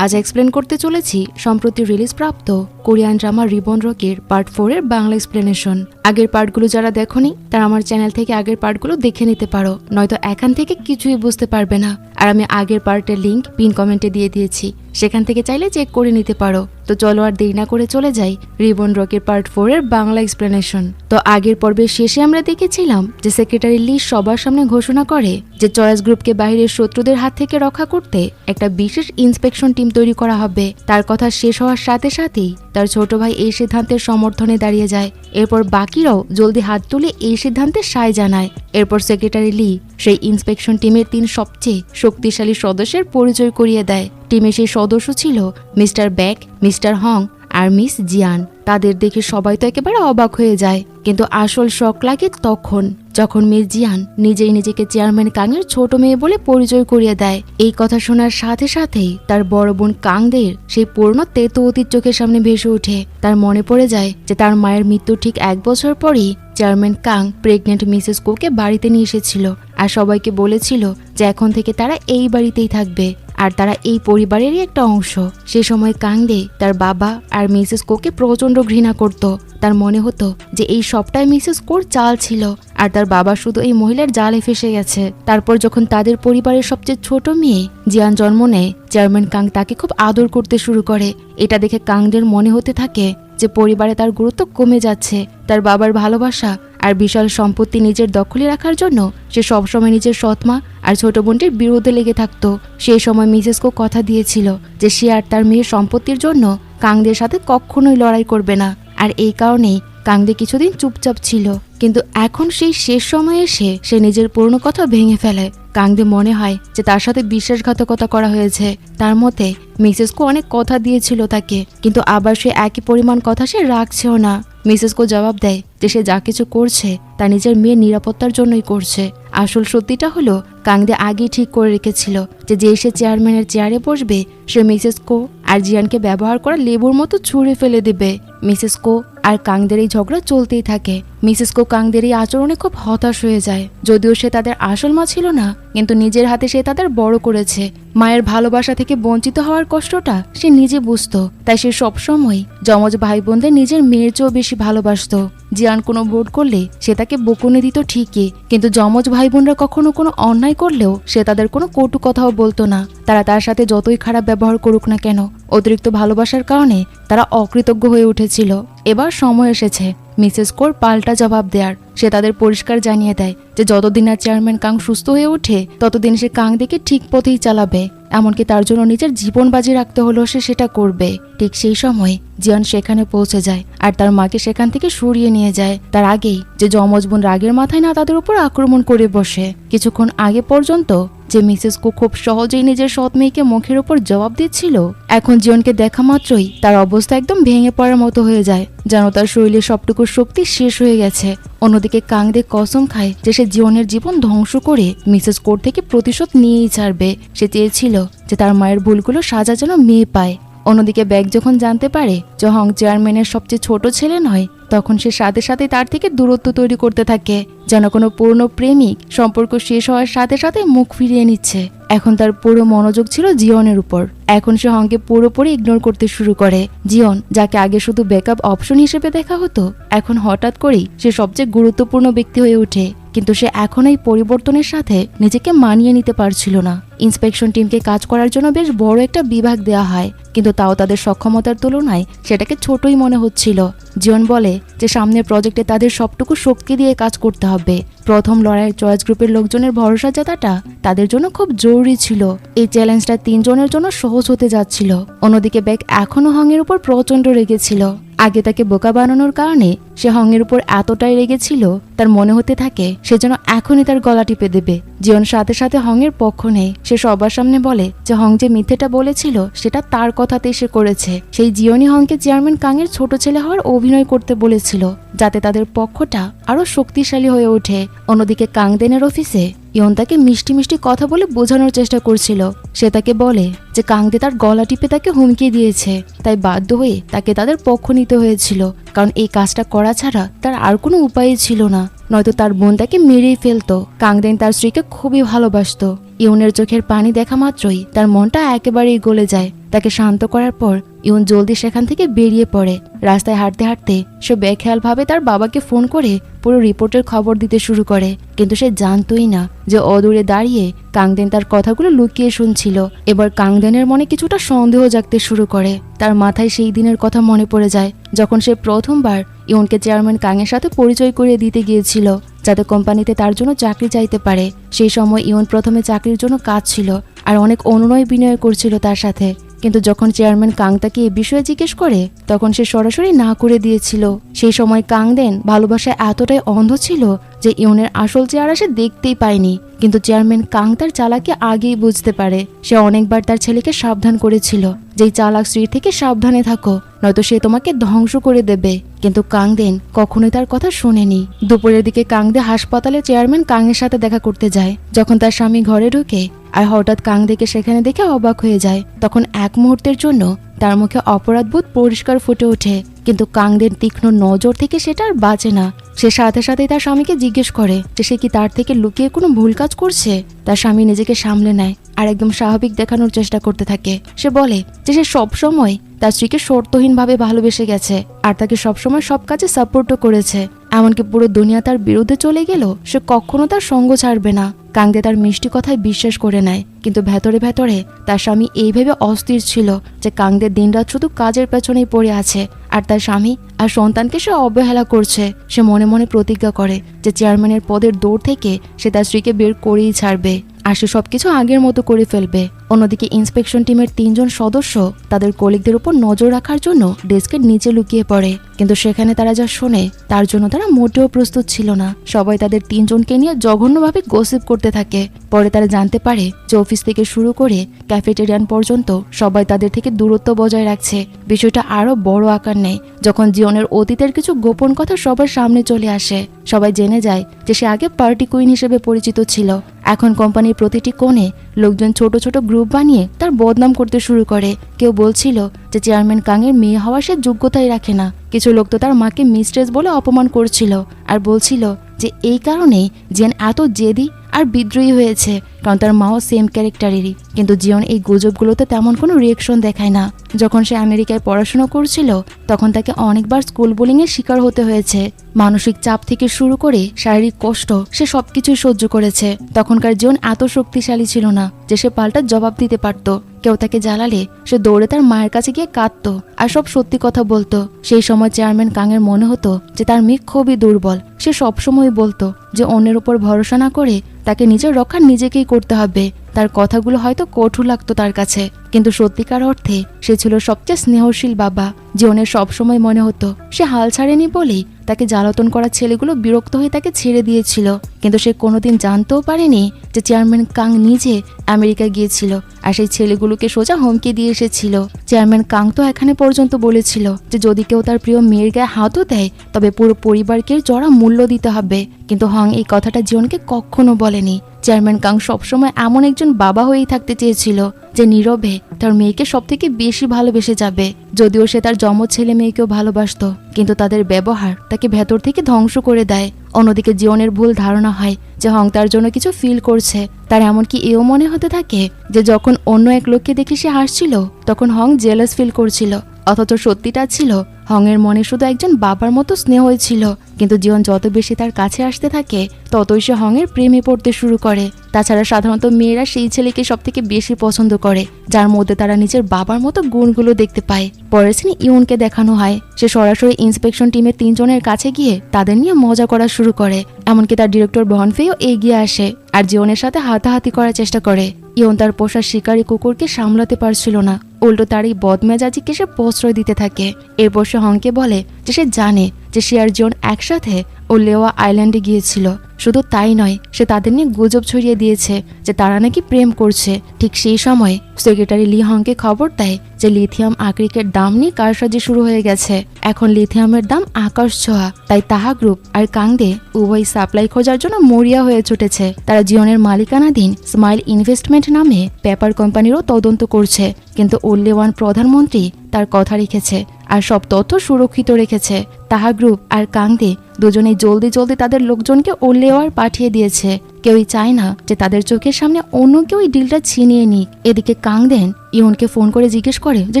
আজ এক্সপ্লেন করতে চলেছি সম্প্রতি রিলিজ প্রাপ্ত কোরিয়ান ড্রামা রিবন রকের পার্ট 4 এর বাংলা এক্সপ্লেনেশন। আগের পার্টগুলো যারা দেখোনি তারা আমার চ্যানেল থেকে আগের পার্টগুলো দেখে নিতে পারো, নয়তো এখান থেকে কিছুই বুঝতে পারবে না। আর আমি আগের পার্টের লিংক পিন কমেন্টে দিয়ে দিয়েছি, সেখান থেকে চাইলে চেক করে নিতে পারো। তো চলো আর দেরি না করে চলে যাই রিবন রকের পার্ট 4 এর বাংলা এক্সপ্লেনেশন। তো আগের পর্বের শেষে আমরা দেখেছিলাম যে সেক্রেটারি লি সবার সামনে ঘোষণা করে যে চয়েস গ্রুপকে বাইরের শত্রুদের হাত থেকে রক্ষা করতে একটা বিশেষ ইন্সপেকশন টিম তৈরি করা হবে। তার কথা শেষ হওয়ার সাথে সাথেই তার ছোট ভাই এই সিদ্ধান্তের সমর্থনে দাঁড়িয়ে যায়। এরপর বাকিরাও জলদি হাত তুলে এই সিদ্ধান্তে সায় জানায়। এরপর সেক্রেটারি লি সেই ইন্সপেকশন টিমের 3 সবচেয়ে শক্তিশালী সদস্যের পরিচয় করিয়ে দেয়। টিমে সেই সদস্য ছিল মিস্টার ব্যাক, মিস্টার হং আর মিস জিয়ান। তাদের দেখে সবাই তো একেবারে অবাক হয়ে যায়, কিন্তু আসল শক লাগে তখন যখন মিস জিয়ান নিজেই নিজেকে চেয়ারম্যান কাংয়ের ছোট মেয়ে বলে পরিচয় করিয়ে দেয়। এই কথা শোনার সাথে সাথেই তার বড় বোন কাংদের সেই পুরনো তেতো অতীত চোখের সামনে ভেসে ওঠে। তার মনে পড়ে যায় যে তার মায়ের মৃত্যু ঠিক 1 বছর পরই চেয়ারম্যান কাং প্রেগনেন্ট মিসেস কোকে বাড়িতে নিয়ে এসেছিল আর সবাইকে বলেছিল যে এখন থেকে তারা এই বাড়িতেই থাকবে আর তারা এই পরিবারেরই একটা অংশ। সে সময় কাংদে তার বাবা আর মিসেস কোকে প্রচন্ড ঘৃণা করত। তার মনে হতো যে এই সবটাই মিসেস কোর চাল ছিল আর তার বাবা শুধু এই মহিলার জালে ফেসে গেছে। তারপর যখন তাদের পরিবারের সবচেয়ে ছোট মেয়ে জিয়ান জন্ম নেয়, চেয়ারম্যান কাং তাকে খুব আদর করতে শুরু করে। এটা দেখে কাংদের মনে হতে থাকে যে পরিবারে তার গুরুত্ব কমে যাচ্ছে। তার বাবার ভালোবাসা আর বিশাল সম্পত্তি নিজের দখলে রাখার জন্য সে সবসময় নিজের সৎমা আর ছোট বোনটির বিরুদ্ধে লেগে থাকতো। সেই সময় মিসেসকো কথা দিয়েছিল যে সে আর তার মেয়ের সম্পত্তির জন্য কাংদের সাথে কখনোই লড়াই করবে না। আর এই কারণেই কাংদে কিছুদিন চুপচাপ ছিল, কিন্তু এখন সেই শেষ সময়ে এসে সে নিজের পুরনো কথা ভেঙে ফেলে। কাংদে মনে হয় যে তার সাথে বিশ্বাসঘাতকতা করা হয়েছে। তার মতে মিসেসকো অনেক কথা দিয়েছিল তাকে, কিন্তু আবার সে একই পরিমাণ কথা সে রাখছেও না। মিসেসকো জবাব দেয় যে সে যা কিছু করছে তা নিজের মেয়ের নিরাপত্তার জন্যই করছে। আসল সত্যিটা হলো কাংদে আগেই ঠিক করে রেখেছিল যে সে চেয়ারম্যানের চেয়ারে বসবে সে মিসেসকো আর জিয়ানকে ব্যবহার করা লেবুর মতো ছুঁড়ে ফেলে দেবে। মিসেসকো আর কাংদের এই ঝগড়া চলতেই থাকে। মিসেসকো কাংদের এই আচরণে খুব হতাশ হয়ে যায়। যদিও সে তাদের আসল মা ছিল না, কিন্তু নিজের হাতে সে তাদের বড় করেছে। মায়ের ভালোবাসা থেকে বঞ্চিত হওয়ার কষ্টটা সে নিজে বুঝতো, তাই সে সবসময় যমজ ভাই বোনদের নিজের মেয়ের চেয়েও বেশি ভালোবাসতো। জিয়ান কোনো ভুল করলে সে তাকে বকুনি দিত ঠিকই, কিন্তু যমজ ভাই বোনরা কখনো কোনো অন্যায় করলেও সে তাদের কোনো কটু কথাও বলতো না। তারা তার সাথে যতই খারাপ ব্যবহার করুক না কেন, অতিরিক্ত ভালোবাসার কারণে তারা অকৃতজ্ঞ হয়ে উঠেছিল। এবার সময় এসেছে মিসেস কোর পাল্টা জবাব দেয়ার। সে তাদের পরিষ্কার জানিয়ে দেয় যে যতদিন না চেয়ারম্যান কাং সুস্থ হয়ে ওঠে ততদিন সে কাংদেকে ঠিক পথেই চালাবে, এমনকি তার জন্য নিজের জীবন বাজি রাখতে হলেও সে সেটা করবে। ঠিক সেই সময় জিয়ান সেখানে পৌঁছে যায় আর তার মাকে সেখান থেকে সরিয়ে নিয়ে যায়। তার আগেই যে যমজ বোন রাগের মাথায় না তাদের উপর আক্রমণ করে বসে। কিছুক্ষণ আগে পর্যন্ত যে মিসেসকো খুব সহজেই নিজের সৎ মেয়েকে মুখের উপর জবাব দিচ্ছিল, এখন জিয়নকে দেখা মাত্রই তার অবস্থা একদম ভেঙে পড়ার মতো হয়ে যায়, যেন তার শরীরে সবটুকু শক্তি শেষ হয়ে গেছে। অন্যদিকে কাংদে কসম খায় যে সে জিয়নের জীবন ধ্বংস করে মিসেস কোর থেকে প্রতিশোধ নিয়েই ছাড়বে। সে চেয়েছিল যে তার মায়ের ভুলগুলো সাজা যেন মেয়ে পায়। অন্যদিকে ব্যাগ যখন জানতে পারে যে হং চেয়ারম্যানের সবচেয়ে ছোট ছেলে নয়, তখন সে সাথে সাথে তার থেকে দূরত্ব তৈরি করতে থাকে, যেন কোনো পুরনো প্রেমিক সম্পর্ক শেষ হওয়ার সাথে সাথে মুখ ফিরিয়ে নিচ্ছে। এখন তার পুরো মনোযোগ ছিল জিয়নের উপর। এখন সে হংকে পুরোপুরি ইগনোর করতে শুরু করে। জিয়ন, যাকে আগে শুধু ব্যাকআপ অপশন হিসেবে দেখা হতো, এখন হঠাৎ করেই সে সবচেয়ে গুরুত্বপূর্ণ ব্যক্তি হয়ে ওঠে। কিন্তু সে এখন এই পরিবর্তনের সাথে নিজেকে মানিয়ে নিতে পারছিল না। ইন্সপেকশন টিমকে কাজ করার জন্য বেশ বড় একটা বিভাগ দেওয়া হয়, কিন্তু তাও তাদের সক্ষমতার তুলনায় সেটাকে ছোটই মনে হচ্ছিল। জিয়ন বলে যে সামনের প্রজেক্টে তাদের সবটুকু শক্তি দিয়ে কাজ করতে হবে। প্রথম লড়াইয়ের চয়েস গ্রুপের লোকজনের ভরসা জেতাটা তাদের জন্য খুব জরুরি ছিল। এই চ্যালেঞ্জটা 3 জনের জন্য সহজ হতে যাচ্ছিল। অন্যদিকে ব্যাগ এখনো হংয়ের উপর প্রচন্ড রেগেছিল। আগে তাকে বোকা বানানোর কারণে সে হংয়ের উপর এতটাই রেগেছিল তার মনে হতে থাকে সে যেন এখনই তার গলা টিপে দেবে। জিয়ন সাথে সাথে হংয়ের পক্ষ নেয়। সে সবার সামনে বলে যে হং যে মিথ্যেটা বলেছিল সেটা তার কথাতেই সে করেছে। সেই জিয়নই হংকে চেয়ারম্যান কাংয়ের ছোট ছেলে হওয়ার অভিনয় করতে বলেছিল, যাতে তাদের পক্ষটা আরো শক্তিশালী হয়ে ওঠে। অন্যদিকে কাংদেনের অফিসে ইয়ন তাকে মিষ্টি মিষ্টি কথা বলে বোঝানোর চেষ্টা করছিল। সে তাকে বলে যে কাংদে তার গলা টিপে তাকে হুমকি দিয়েছে, তাই বাধ্য হয়ে তাকে তাদের পক্ষ নিতে হয়েছিল, কারণ এই কাজটা করা ছাড়া তার আর কোনো উপায়ই ছিল না, নয়তো তার বোন তাকে মেরেই ফেলতো। কাংদেন তার স্ত্রীকে খুবই ভালোবাসতো। ইউনের চোখের পানি দেখা মাত্রই তার মনটা একেবারেই গলে যায়। তাকে শান্ত করার পর ইউন জলদি সেখান থেকে বেরিয়ে পড়ে। রাস্তায় হাঁটতে হাঁটতে সে বেখেয়ালভাবে তার বাবাকে ফোন করে পুরো রিপোর্টের খবর দিতে শুরু করে। কিন্তু সে জানতোই না যে অদূরে দাঁড়িয়ে কাংদেন তার কথাগুলো লুকিয়ে শুনছিল। এবার কাংদেনের মনে কিছুটা সন্দেহ জাগতে শুরু করে। তার মাথায় সেই দিনের কথা মনে পড়ে যায় যখন সে প্রথমবার ইউনকে চেয়ারম্যান কাংয়ের সাথে পরিচয় করিয়ে দিতে গিয়েছিল, যাতে কোম্পানিতে তার জন্য চাকরি চাইতে পারে। সেই সময় ইউন প্রথমে চাকরির জন্য কাজ ছিল আর অনেক অনুনয় বিনয় করছিল তার সাথে। কিন্তু যখন চেয়ারম্যান কাং তাকে এ বিষয়ে জিজ্ঞেস করে তখন সে সরাসরি না করে দিয়েছিল। সেই সময় কাংদেন ভালোবাসায় এতটাই অন্ধ ছিল যে ইউনের আসল চেহারা সে দেখতেই পায়নি। কিন্তু চেয়ারম্যান কাং তার চালাকি আগেই বুঝতে পারে। সে অনেকবার তার ছেলেকে সাবধান করেছিল যে চালাক স্ত্রী থেকে সাবধানে থাকো, নয়তো সে তোমাকে ধ্বংস করে দেবে। কিন্তু কাংদেন কখনোই তার কথা শোনেনি। দুপুরের দিকে কাংদে হাসপাতালে চেয়ারম্যান কাংয়ের সাথে দেখা করতে যায়। যখন তার স্বামী ঘরে ঢোকে আর হঠাৎ কাংদেকে সেখানে দেখে অবাক হয়ে যায়, তখন এক মুহূর্তের জন্য তার মুখে অপরাধবোধ পরিষ্কার ফুটে ওঠে। কিন্তু কাংদের তীক্ষ্ণ নজর থেকে সেটা আর বাঁচে না। সে সাথে সাথে তার স্বামীকে জিজ্ঞেস করে যে সে কি তার থেকে লুকিয়ে কোনো ভুল কাজ করছে। তার স্বামী নিজেকে সামলে নেয় আর একদম স্বাভাবিক দেখানোর চেষ্টা করতে থাকে। সে বলে যে সে সবসময় তার স্ত্রীকে শর্তহীনভাবে ভালোবেসে গেছে আর তাকে সবসময় সব কাজে সাপোর্টও করেছে। এমনকি পুরো দুনিয়া তার বিরুদ্ধে চলে গেল সে কখনো তার সঙ্গ ছাড়বে না। কাংদে তার মিষ্টি কথায় বিশ্বাস করে নেয়, কিন্তু ভেতরে ভেতরে তার স্বামী এই ভেবে অস্থির ছিল যে কাংদে দিনরাত শুধু কাজের পেছনেই পড়ে আছে আর তার স্বামী আর সন্তানকে সে অবহেলা করছে। সে মনে মনে প্রতিজ্ঞা করে যে চেয়ারম্যানের পদের দৌড় থেকে সে তার স্ত্রীকে বের করেই ছাড়বে আর সে সবকিছু আগের মতো করে ফেলবে। অন্যদিকে ইন্সপেকশন টিমের 3 জন সদস্য তাদের কলিগদের উপর নজর রাখার জন্য ডেস্কের নিচে লুকিয়ে পড়ে। কিন্তু সেখানে তারা যা শোনে তার জন্য তারা মোটেও প্রস্তুত ছিল না। সবাই তাদের 3 জনকে নিয়ে জঘন্যভাবে গসিপ করতে থাকে। পরে তারা জানতে পারে যে অফিস থেকে শুরু করে ক্যাফেটেরিয়ান পর্যন্ত সবাই তাদের থেকে দূরত্ব বজায় রাখছে। বিষয়টা আরো বড় আকার নেয় যখন জিওনের অতীতের কিছু গোপন কথা সবার সামনে চলে আসে। সবাই জেনে যায় যে সে আগে পার্টি কুইন হিসেবে পরিচিত ছিল। এখন কোম্পানির প্রতিটি কোণে লোকজন ছোট ছোট গ্রুপ বানিয়ে তার বদনাম করতে শুরু করে। কেউ বলছিল যে চেয়ারম্যান কাংয়ের মেয়ে হওয়ার সে যোগ্যতাই রাখে না। কিছু লোক তো তার মাকে মিস্ট্রেস বলে অপমান করছিল আর বলছিল যে এই কারণেই জিয়ান এত জেদি আর বিদ্রোহী হয়েছে, কারণ তার মাও সেম ক্যারেক্টারেরই। কিন্তু জিয়ন এই গুজবগুলোতে তেমন কোনো রিয়েকশন দেখায় না। যখন সে আমেরিকায় পড়াশোনা করছিল তখন তাকে অনেকবার স্কুল বুলিংয়ের শিকার হতে হয়েছে। মানসিক চাপ থেকে শুরু করে শারীরিক কষ্ট সে সবকিছুই সহ্য করেছে। তখনকার জিয়ন এত শক্তিশালী ছিল না যে সে পাল্টা জবাব দিতে পারত। কেউ তাকে জ্বালালে সে দৌড়ে তার মায়ের কাছে গিয়ে কাঁদতো আর সব সত্যি কথা বলতো। সেই সময় চেয়ারম্যান কাংয়ের মনে হতো যে তার মেয়ে খুবই দুর্বল। সে সবসময় বলতো যে অন্যের উপর ভরসা না করে তাকে নিজের রক্ষা নিজেকেই করতে হবে। তার কথাগুলো হয়তো কঠোর লাগতো তার কাছে, কিন্তু সত্যিকার অর্থে সে ছিল সবচেয়ে স্নেহশীল বাবা। জীবনের সবসময় মনে হতো সে হাল ছাড়েনি বলেই তাকে জ্বালাতন করা ছেলেগুলো বিরক্ত হয়ে তাকে ছেড়ে দিয়েছিল। কিন্তু সে কোনোদিন জানতেও পারেনি যে চেয়ারম্যান কাং নিজে আমেরিকা গিয়েছিল আর সেই ছেলেগুলোকে সোজা হুমকি দিয়ে এসেছিল। চেয়ারম্যান কাং তো এখানে পর্যন্ত বলেছিল যে যদি কেউ তার প্রিয় মেয়ের গায়ে হাতও দেয় তবে পুরো পরিবারকে চড়া মূল্য দিতে হবে। কিন্তু হং এই কথাটা জীবনকে কখনো বলেনি। চেয়ারম্যান কাং সবসময় এমন একজন বাবা হয়েই থাকতে চেয়েছিল যে নীরবে তার মেয়েকে সব থেকে বেশি ভালোবেসে যাবে। যদিও সে তার যমজ ছেলে মেয়েকেও ভালোবাসত, কিন্তু তাদের ব্যবহার তাকে ভেতর থেকে ধ্বংস করে দেয়। অন্যদিকে জীবনের ভুল ধারণা হয় যে হং তার জন্য কিছু ফিল করছে। তার এমনকি এও মনে হতে থাকে যে যখন অন্য এক লোককে দেখে সে হাসছিল তখন হং জেলাস ফিল করছিল। অথচ সত্যিটা ছিল হংয়ের মনে শুধু একজন বাবার মতো স্নেহ হয়েছিল। কিন্তু জীবন যত বেশি তার কাছে আসতে থাকে ততই সে হংয়ের প্রেমে পড়তে শুরু করে। তাছাড়া সাধারণত মেয়েরা সেই ছেলেকে সব থেকে বেশি পছন্দ করে যার মধ্যে তারা নিজের বাবার মতো গুণগুলো দেখতে পায়। পরের সিনে ইউনকে দেখানো হয় সে সরাসরি ইন্সপেকশন টিমের 3 জনের কাছে গিয়ে তাদের নিয়ে মজা করা শুরু করে। এমনকি তার ডিরেক্টর বনফেও এগিয়ে আসে আর জীবনের সাথে হাতাহাতি করার চেষ্টা করে। ইউন তার পোষা শিকারী কুকুরকে সামলাতে পারছিল না, উল্টো তার এই বদমেজাজিকে সে প্রশ্রয় দিতে থাকে। এরপর সে হংকে বলে যে সে জানে যে সে আর জন একসাথে ও লেওয়া আইল্যান্ডে গিয়েছিল। শুধু তাই নয়, সে তাদের নিয়ে গুজব ছড়িয়ে দিয়েছে যে তারা নাকি প্রেম করছে। ঠিক সেই সময় সেক্রেটারি লি হংকে খবর দেয় যে লিথিয়াম আকরিকের দাম নিয়ে কারসাজি শুরু হয়ে গেছে। এখন লিথিয়ামের দাম আকাশ ছোঁয়া। তাই তাহা গ্রুপ আর কাংদে উভয় সাপ্লাই খোঁজার জন্য মরিয়া হয়ে ছুটেছে। তারা জিওনের মালিকানাধীন স্মাইল ইনভেস্টমেন্ট নামে পেপার কোম্পানিরও তদন্ত করছে। কিন্তু উল্লেওয়ান প্রধানমন্ত্রী তার কথা রেখেছে আর সব তথ্য সুরক্ষিত রেখেছে। তাহা গ্রুপ আর কাংদে দুজনেই জলদি জলদি তাদের লোকজনকে উল্লেওয়ার পাঠিয়ে দিয়েছে। কেউই চায় না যে তাদের চোখের সামনে অন্য কেউ এই ডিলটা ছিনিয়ে নিক। এদিকে কাংদেন ইয়নকে ফোন করে জিজ্ঞেস করে যে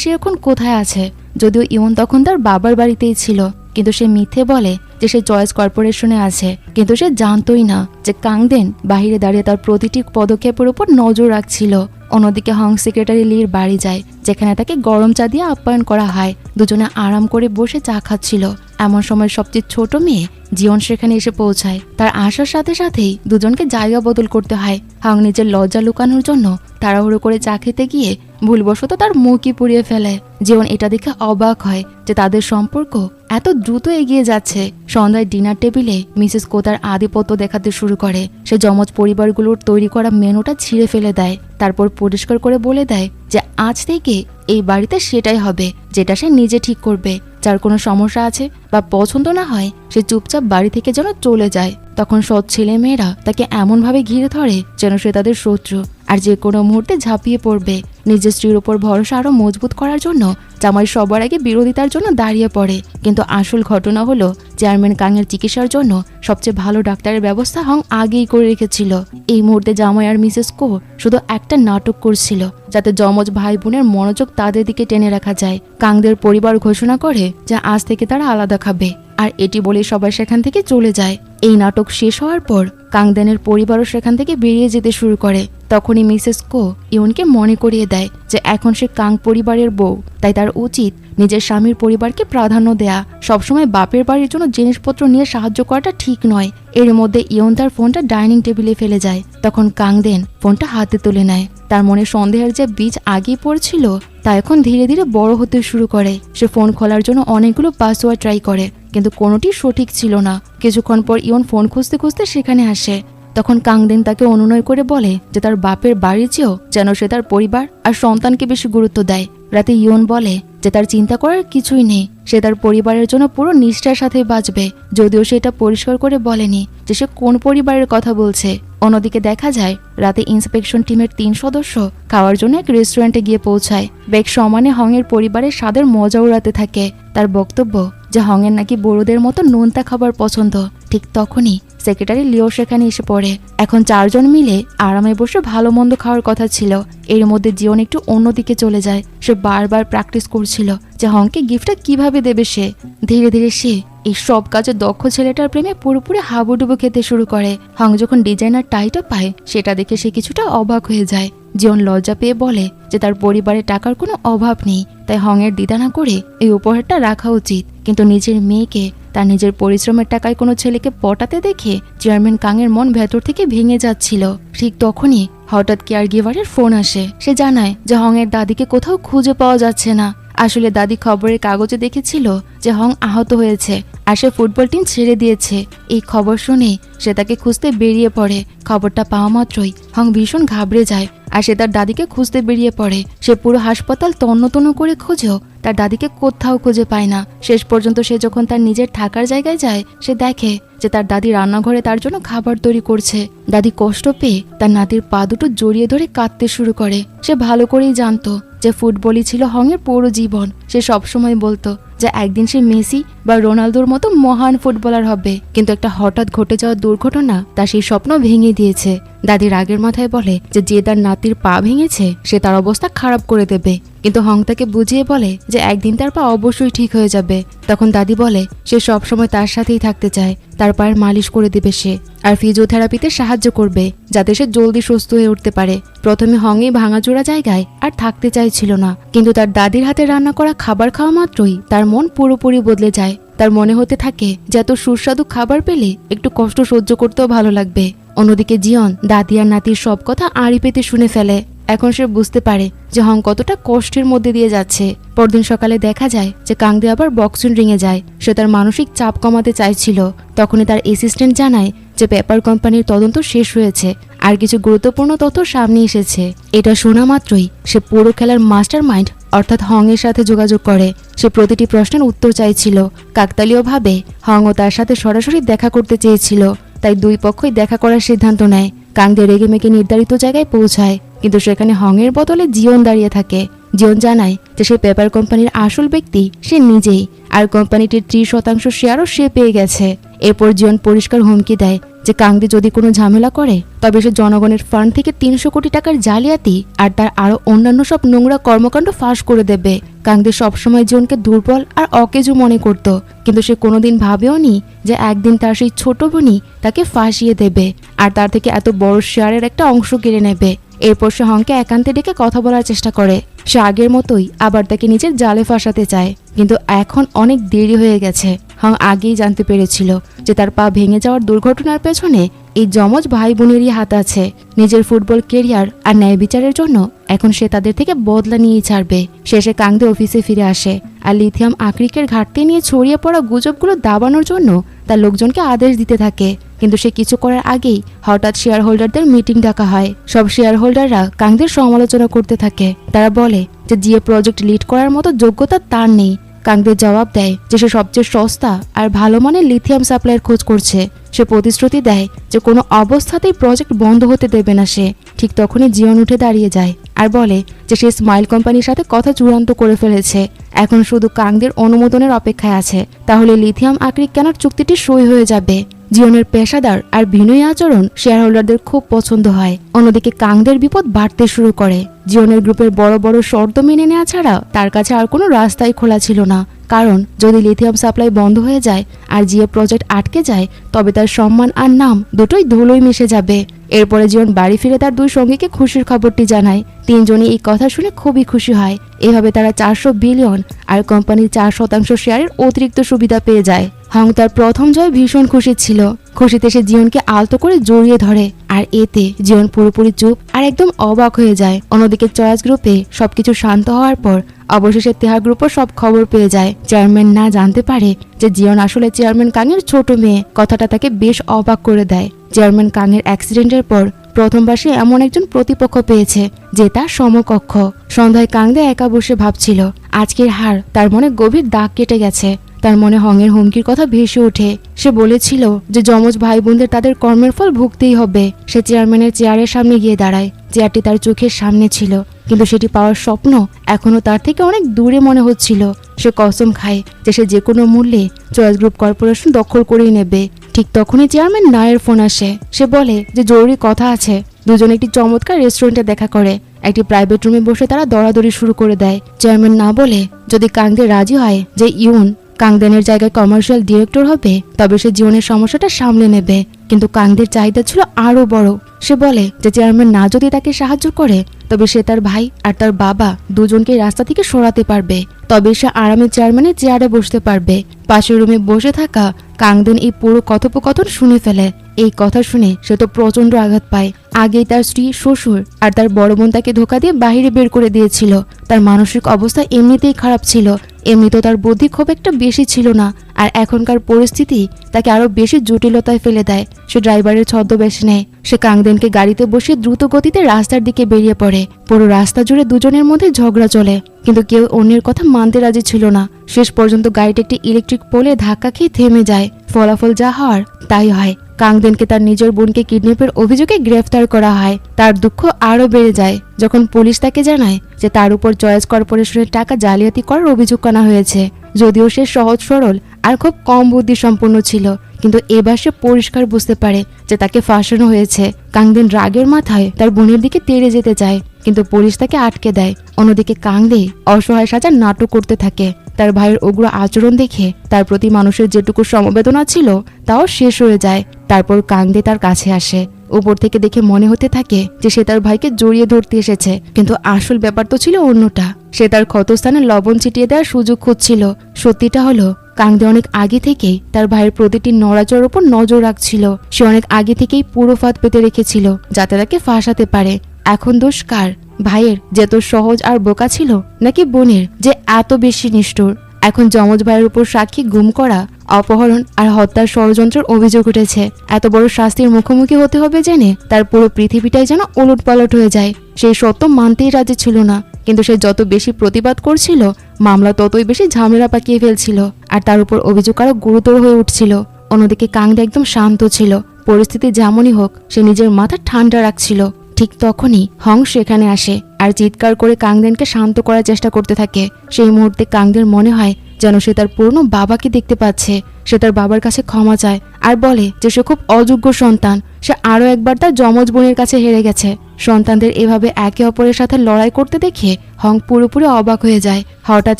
সে এখন কোথায় আছে। যদিও ইয়ন তখন তার বাবার বাড়িতেই ছিল, কিন্তু সে মিথ্যে বলে যে সে চয়েস কর্পোরেশনে আছে। কিন্তু সে জানতোই না যে কাংদেন বাহিরে দাঁড়িয়ে তার প্রতিটি পদক্ষেপের উপর নজর রাখছিল। অন্যদিকে হং সেক্রেটারি লির বাড়ি যায়, যেখানে তাকে গরম চা দিয়ে আপ্যায়ন করা হয়। দুজনে আরাম করে বসে চা খাচ্ছিল। এমন সময় সবচেয়ে ছোট মেয়ে জিয়ন সেখানে এসে পৌঁছায়। তার আসার সাথে সাথেই দুজনকে জায়গা বদল করতে হয়। হং নিজের লজ্জা লুকানোর জন্য তাড়াহুড়ো করে চা খেতে গিয়ে ভুলবশত তার মুখই পুড়িয়ে ফেলে। জিয়ন এটা দেখে অবাক হয় যে তাদের সম্পর্ক এত দ্রুত এগিয়ে যাচ্ছে। সন্ধ্যায় ডিনার টেবিলে মিসেস কো তার আধিপত্য দেখাতে শুরু করে। সে যমজ পরিবারগুলোর তৈরি করা মেনুটা ছিঁড়ে ফেলে দেয়। তারপর পরিষ্কার করে বলে দেয় যে আজ থেকে এই বাড়িতে সেটাই হবে যেটা সে নিজে ঠিক করবে। যার কোনো সমস্যা আছে বা পছন্দ না হয় সে চুপচাপ বাড়ি থেকে যেন চলে যায়। তখন সৎ ছেলে মেয়েরা তাকে এমনভাবে ঘিরে ধরে যেন সে তাদের শত্রু, আর যে কোনো মুহূর্তে ঝাঁপিয়ে পড়বে। নিজের স্ত্রীর উপর ভরসা আরো মজবুত করার জন্য জামাই সবার আগে বিরোধিতার জন্য দাঁড়িয়ে পড়ে। কিন্তু আসল ঘটনা হলো চেয়ারম্যান কাংয়ের চিকিৎসার জন্য সবচেয়ে ভালো ডাক্তারের ব্যবস্থা হং আগেই করে রেখেছিল। এই মুহূর্তে জামাই আর মিসেস কো শুধু একটা নাটক করছিল যাতে যমজ ভাই বোনের মনোযোগ তাদের দিকে টেনে রাখা যায়। কাংদের পরিবার ঘোষণা করে যে আজ থেকে তারা আলাদা খাবে, আর এটি বলে সবাই সেখান থেকে চলে যায়। এই নাটক শেষ হওয়ার পর কাংদেনের পরিবারও সেখান থেকে বেরিয়ে যেতে শুরু করে। তখনই মিসেস কো ইয়নকে মনে করিয়ে দেয় যে এখন সে কাং পরিবারের বউ, তাই তার উচিত নিজের স্বামীর পরিবারকে প্রাধান্য দেয়া। সবসময় বাপের বাড়ির জন্য জিনিসপত্র নিয়ে সাহায্য করাটা ঠিক নয়। এর মধ্যে ইয়ন তার ফোনটা ডাইনিং টেবিলে ফেলে যায়। তখন কাংদেন ফোনটা হাতে তুলে নেয়। তার মনে সন্দেহের যে বীজ আগেই পড়ছিল তা এখন ধীরে ধীরে বড় হতে শুরু করে। সে ফোন খোলার জন্য অনেকগুলো পাসওয়ার্ড ট্রাই করে, কিন্তু কোনোটি সঠিক ছিল না। কিছুক্ষণ পর ইয়ন ফোন খুঁজতে খুঁজতে সেখানে আসে। তখন কাংদেন তাকে অনুনয় করে বলে যে তার বাপের বাড়ির চেয়েও যেন সে তার পরিবার আর সন্তানকে বেশি গুরুত্ব দেয়। রাতে ইয়ন বলে যে তার চিন্তা করার কিছুই নেই, সে তার পরিবারের জন্য পুরো নিষ্ঠার সাথে বাঁচবে। যদিও সে এটা পরিষ্কার করে বলেনি যে সে কোন পরিবারের কথা বলছে। অন্যদিকে দেখা যায় রাতে ইন্সপেকশন টিমের 3 সদস্য খাওয়ার জন্য এক রেস্টুরেন্টে গিয়ে পৌঁছায়। বেগ সমানে হংয়ের পরিবারের স্বাদের মজা উড়াতে থাকে। তার বক্তব্য যে হংয়ের নাকি বড়দের মতো নোনতা খাবার পছন্দ। ঠিক তখনই সেক্রেটারি লিও সেখানে এসে পড়ে। এখন 4 জন মিলে আরামে বসে ভালো মন্দ খাওয়ার কথা ছিল। এর মধ্যে জিয়ন একটু অন্যদিকে চলে যায়। সে বারবার প্র্যাকটিস করছিল যে হংকে গিফটটা কিভাবে দেবে সে। ধীরে ধীরে সে এই সব কাজে দক্ষ ছেলেটার প্রেমে পুরোপুরি হাবুডুবু খেতে শুরু করে। হং যখন ডিজাইনার টাইটা পায় সেটা দেখে সে কিছুটা অবাক হয়ে যায়। জিয়ন লজ্জা পেয়ে বলে যে তার পরিবারে টাকার কোনো অভাব নেই, তাই হংয়ের দ্বিধা না করে এই উপহারটা রাখা উচিত। কিন্তু নিজের মেয়েকে তার নিজের পরিশ্রমের টাকায় কোনো ছেলেকে পটাতে দেখে চেয়ারম্যান কাংয়ের মন ভেতর থেকে ভেঙে যাচ্ছিল। ঠিক তখনই হঠাৎ কেয়ার গিভারের ফোন আসে। সে জানায় যে হংয়ের দাদিকে কোথাও খুঁজে পাওয়া যাচ্ছে না। আসলে দাদি খবরের কাগজে দেখেছিল যে হং আহত হয়েছে আর সে ফুটবল টিম ছেড়ে দিয়েছে। এই খবর শুনে সে তাকে খুঁজতে বেরিয়ে পড়ে। খবরটা পাওয়া মাত্রই হং ভীষণ ঘাবড়ে যায় আর সে তার দাদিকে খুঁজতে বেরিয়ে পড়ে। সে পুরো হাসপাতাল তন্ন করে খোঁজেও তার দাদিকে কোথাও খুঁজে পায় না। শেষ পর্যন্ত সে যখন তার নিজের থাকার জায়গায় যায় সে দেখে যে তার দাদি রান্নাঘরে তার জন্য খাবার তৈরি করছে। দাদি কষ্ট পেয়ে তার নাতির পা দুটো জড়িয়ে ধরে কাঁদতে শুরু করে। সে ভালো করেই জানতো যে ফুটবলই ছিল হংয়ের পুরো জীবন। সে সবসময় বলতো যে একদিন সে মেসি বা রোনালদোর মতো মহান ফুটবলার হবে, কিন্তু একটা হঠাৎ ঘটে যাওয়া দুর্ঘটনা তার সেই স্বপ্ন ভেঙে দিয়েছে। দাদি রাগের মাথায় বলে যে তার নাতির পা ভেঙেছে সে তার অবস্থা খারাপ করে দেবে, কিন্তু হং তাকে বুঝিয়ে বলে যে একদিন তার পা অবশ্যই ঠিক হয়ে যাবে। তখন দাদি বলে সে সবসময় তার সাথেই থাকতে চায়, তার পায়ের মালিশ করে দেবে সে, আর ফিজিওথেরাপিতে সাহায্য করবে যাতে সে জলদি সুস্থ হয়ে উঠতে পারে। প্রথমে হংই ভাঙাচোরা জায়গায় আর থাকতে চাইছিল না, কিন্তু তার দাদির হাতে রান্না করা খাবার খাওয়া মাত্রই তার মন পুরোপুরি বদলে যায়। তার মনে হতে থাকে যে এত সুস্বাদু খাবার পেলে একটু কষ্ট সহ্য করতেও ভালো লাগবে। অন্যদিকে জিয়ন দাদি আর নাতির সব কথা আড়ি পেতে শুনে ফেলে। এখন সে বুঝতে পারে যে হং কতটা কষ্টের মধ্যে দিয়ে যাচ্ছে। পরদিন সকালে দেখা যায় যে কাংদে আবার বক্সিং রিংয়ে যায়। সে তার মানসিক চাপ কমাতে চাইছিল। তখনই তার অ্যাসিস্ট্যান্ট জানায় যে পেপার কোম্পানির তদন্ত শেষ হয়েছে আর কিছু গুরুত্বপূর্ণ তথ্য সামনে এসেছে। এটা শোনা মাত্রই সে পুরো খেলার মাস্টার মাইন্ড অর্থাৎ হং এর সাথে যোগাযোগ করে। সে প্রতিটি প্রশ্নের উত্তর চাইছিল। কাকতালীয়ভাবে হং ও তার সাথে সরাসরি দেখা করতে চেয়েছিল, তাই দুই পক্ষই দেখা করার সিদ্ধান্ত নেয়। কাংদে রেগে মেগে নির্ধারিত জায়গায় পৌঁছায়, কিন্তু সেখানে হং এর বদলে জিয়ন দাঁড়িয়ে থাকে। জিয়ন জানায় যে সে পেপার কোম্পানির আসল ব্যক্তি সে নিজেই, আর কোম্পানিটির 30% শেয়ারও সে পেয়ে গেছে। এরপর জিয়ন পরিষ্কার হুমকি দেয় যে কাংদে যদি কোনো ঝামেলা করে তবে সে জনগণের ফান্ড থেকে 300 কোটি টাকার জালিয়াতি আর তার আরো অন্যান্য সব নোংরা কর্মকাণ্ড ফাঁস করে দেবে। কাংদে সবসময় জীবনকে দুর্বল আর অকেজো মনে করত, কিন্তু সে কোনোদিন ভাবেও নি যে একদিন তার সেই ছোট বোনই তাকে ফাঁসিয়ে দেবে আর তার থেকে এত বড় শেয়ারের একটা অংশ কেড়ে নেবে। এরপর সে হংকে একান্তে ডেকে কথা বলার চেষ্টা করে। সে আগের মতোই আবার তাকে নিজের জালে ফাঁসাতে চায়, কিন্তু এখন অনেক দেরি হয়ে গেছে। হং আগেই জানতে পেরেছিল যে তার পা ভেঙে যাওয়ার দুর্ঘটনার পেছনে এই যমজ ভাই বোনেরই হাত আছে। নিজের ফুটবল কেরিয়ার আর ন্যায় বিচারের জন্য এখন সে তাদের থেকে বদলা নিয়েই ছাড়বে। শেষে কাংদে অফিসে ফিরে আসে আর লিথিয়াম আকরিকের ঘাটতি নিয়ে ছড়িয়ে পড়া গুজবগুলো দাবানোর জন্য তার লোকজনকে আদেশ দিতে থাকে। কিন্তু সে কিছু করার আগেই হঠাৎ শেয়ার হোল্ডারদের মিটিং ডাকা হয়। সব শেয়ার হোল্ডাররা কাংদের সমালোচনা করতে থাকে। তারা বলে যে জিএ প্রজেক্ট লিড করার মতো যোগ্যতা তার নেই। কাংদে জবাব দেয় যে সে সবচেয়ে সস্তা আর ভালো মানের লিথিয়াম সাপ্লাইয়ের খোঁজ করছে। সে প্রতিশ্রুতি দেয় যে কোনো অবস্থাতেই প্রজেক্ট বন্ধ হতে দেবে না সে। ঠিক তখনই জিয়ন উঠে দাঁড়িয়ে যায় আর বলে যে সে স্মাইল কোম্পানির সাথে কথা চূড়ান্ত করে ফেলেছে, এখন শুধু কাংদের অনুমোদনের অপেক্ষায় আছে। তাহলে লিথিয়াম আকরিক কেনার চুক্তিটি সই হয়ে যাবে। জিয়নের পেশাদার আর বিনয়ী আচরণ শেয়ার হোল্ডারদের খুব পছন্দ হয়। অন্যদিকে কাংদের বিপদ বাড়তে শুরু করে। জিয়নের গ্রুপের বড় বড় শর্ত মেনে নেওয়া ছাড়া তার কাছে আর কোনো রাস্তাই খোলা ছিল না, কারণ যদি লিথিয়াম সাপ্লাই বন্ধ হয়ে যায় আর জিএ প্রজেক্ট আটকে যায় তবে তার সম্মান আর নাম দুটোই ধুলোয় মিশে যাবে। এরপরে জিয়ন বাড়ি ফিরে তার দুই সঙ্গীকে খুশির খবরটি জানায়। তিনজনই এই কথা শুনে খুবই খুশি হয়। এভাবে তারা 400 বিলিয়ন আর কোম্পানির 4% শেয়ারের অতিরিক্ত সুবিধা পেয়ে যায়। হং তার প্রথম জয় ভীষণ খুশি ছিল। খুশিতে সে জিয়নকে আলতো করে জড়িয়ে ধরে আর এতে জিয়ন পুরোপুরি চুপ আর একদম অবাক হয়ে যায়। অন্যদিকে চয়েস গ্রুপে সবকিছু শান্ত হওয়ার পর অবশেষে তেহা গ্রুপও সব খবর পেয়ে যায়। চেয়ারম্যান না জানতে পারে যে জিয়ন আসলে চেয়ারম্যান কাংয়ের ছোট মেয়ে। কথাটা তাকে বেশ অবাক করে দেয়। চেয়ারম্যান কাংয়ের অ্যাক্সিডেন্টের পর প্রথমবার সে এমন একজন প্রতিপক্ষ পেয়েছে যে তার সমকক্ষ। সন্ধ্যায় কাংদে একা বসে ভাবছিল আজকের হার তার মনে গভীর দাগ কেটে গেছে। তার মনে হংয়ের হুমকির কথা ভেসে ওঠে। সে বলেছিল যে যমজ ভাই বোনদের তাদের কর্মের ফল ভুগতেই হবে। সে চেয়ারম্যানের চেয়ারের সামনে গিয়ে দাঁড়ায়। চেয়ারটি তার চোখের সামনে ছিল, কিন্তু সেটি পাওয়ার স্বপ্ন এখনো তার থেকে অনেক দূরে মনে হচ্ছিল। সে কসম খায় যে সে যে কোনো মূল্যে চয়েস গ্রুপ কর্পোরেশন দখল করেই নেবে। ঠিক তখনই চেয়ারম্যান নায়ের ফোন আসে। সে বলে যে জরুরি কথা আছে। দুজন একটি চমৎকার রেস্টুরেন্টে দেখা করে। একটি প্রাইভেট রুমে বসে তারা দরাদরি শুরু করে দেয়। চেয়ারম্যান না বলে যদি কাংদে রাজি হয় যে ইউন কাংদেনের জায়গায় কমার্শিয়াল ডিরেক্টর হবে তবে সে জীবনের সমস্যাটা সামলে নেবে, কিন্তু কাংদের চাহিদা ছিল আরো বড়। সে বলে যে চেয়ারম্যান না যদি তাকে সাহায্য করে তবে সে তার ভাই আর তার বাবা দুজনকে রাস্তা থেকে সরাতে পারবে। তবে সে আরামে চেয়ারম্যানের চেয়ারে বসতে পারবে। পাশের রুমে বসে থাকা কাংদেন এই পুরো কথোপকথন শুনে ফেলে। এই কথা শুনে সে তো প্রচন্ড আঘাত পায়। আগেই তার স্ত্রী, শ্বশুর আর তার বড় বোন তাকে ধোকা দিয়ে বাইরে বের করে দিয়েছিল। তার মানসিক অবস্থা এমনিতেই খারাপ ছিল। এমনিতেও তার বুদ্ধি খুব একটা বেশি ছিল না, আর এখনকার পরিস্থিতি তাকে আরো বেশি জটিলতায় ফেলে দেয়। সে ড্রাইভারের ছদ্মবেশ নেয়। সে কাংদেনকে গাড়িতে বসে দ্রুত গতিতে রাস্তার দিকে বেরিয়ে পড়ে। পুরো রাস্তা জুড়ে দুজনের মধ্যে ঝগড়া চলে, কিন্তু কেউ অন্যের কথা মানতে রাজি ছিল না। শেষ পর্যন্ত গাড়িটি একটি ইলেকট্রিক পোলে ধাক্কা খেয়ে থেমে যায়। ফলাফল যা হওয়ার তাই হয়। কাংদেনকে তার নিজের বোনকে কিডন্যাপের অভিযোগে গ্রেফতার করা হয়। তার দুঃখ আরো বেড়ে যায় যখন পুলিশ তাকে জানায় যে তার উপর চয়েস কর্পোরেশনের টাকা জালিয়াতি করার অভিযোগ আনা হয়েছে। যদিও সে সহজ সরল আর খুব কম বুদ্ধি সম্পন্ন ছিল, কিন্তু এবার সে পরিষ্কার বুঝতে পারে যে তাকে ফাঁসানো হয়েছে। কাংদেন রাগের মাথায় তার বোনের দিকে তেড়ে যেতে চায়, কিন্তু পুলিশ তাকে আটকে দেয়। অন্যদিকে কাংদে অসহায় সাজার নাটক করতে থাকে। তার ভাইয়ের উগ্র আচরণ দেখে তার প্রতি মানুষের যেটুকু সমবেদনা ছিল তাও শেষ হয়ে যায়। তারপর কাংদে তার কাছে আসে। উপর থেকে দেখে মনে হতে থাকে যে সে তার ভাইকে জড়িয়ে ধরতে এসেছে, কিন্তু আসল ব্যাপার তো ছিল অন্যটা। সে তার ক্ষতস্থানে লবণ ছিটিয়ে দেওয়ার সুযোগ খুঁজছিল। সত্যিটা হলো কাংদে অনেক আগে থেকেই তার ভাইয়ের প্রতিটি নড়াচড়ার উপর নজর রাখছিল। সে অনেক আগে থেকেই পুরো ফাঁদ পেতে রেখেছিল যাতে তাকে ফাঁসাতে পারে। এখন দোষ কার? ভাইয়ের যে তো সহজ আর বোকা ছিল, নাকি বোনের যে এত বেশি নিষ্ঠুর? এখন যমজ ভাইয়ের উপর সাক্ষী গুম করা, অপহরণ আর হত্যার ষড়যন্ত্রের অভিযোগ উঠেছে। এত বড় শাস্তির মুখোমুখি হতে হবে জেনে তার পুরো পৃথিবীটাই যেন ওলটপালট হয়ে যায়। সেই সত্য মানতেই রাজি ছিল না, কিন্তু সে যত বেশি প্রতিবাদ করছিল মামলা ততই বেশি ঝামেলা পাকিয়ে ফেলছিল, আর তার উপর অভিযোগ আরো গুরুতর হয়ে উঠছিল। অন্যদিকে কাংদে একদম শান্ত ছিল। পরিস্থিতি যেমনই হোক সে নিজের মাথা ঠান্ডা রাখছিল। ঠিক তখনই হং সেখানে আসে আর চিৎকার করে কাংদেনকে শান্ত করার চেষ্টা করতে থাকে। সেই মুহূর্তে কাংদের মনে হয় যে যেন সে তার পুরনো বাবাকে দেখতে পাচ্ছে। সে তার বাবার কাছে ক্ষমা চায় আর বলে যে সে খুব অযোগ্য সন্তান। সে আরও একবার তার যমজ বোনের কাছে হেরে গেছে। সন্তানদের এভাবে একে অপরের সাথে লড়াই করতে দেখে হং পুরোপুরি অবাক হয়ে যায়। হঠাৎ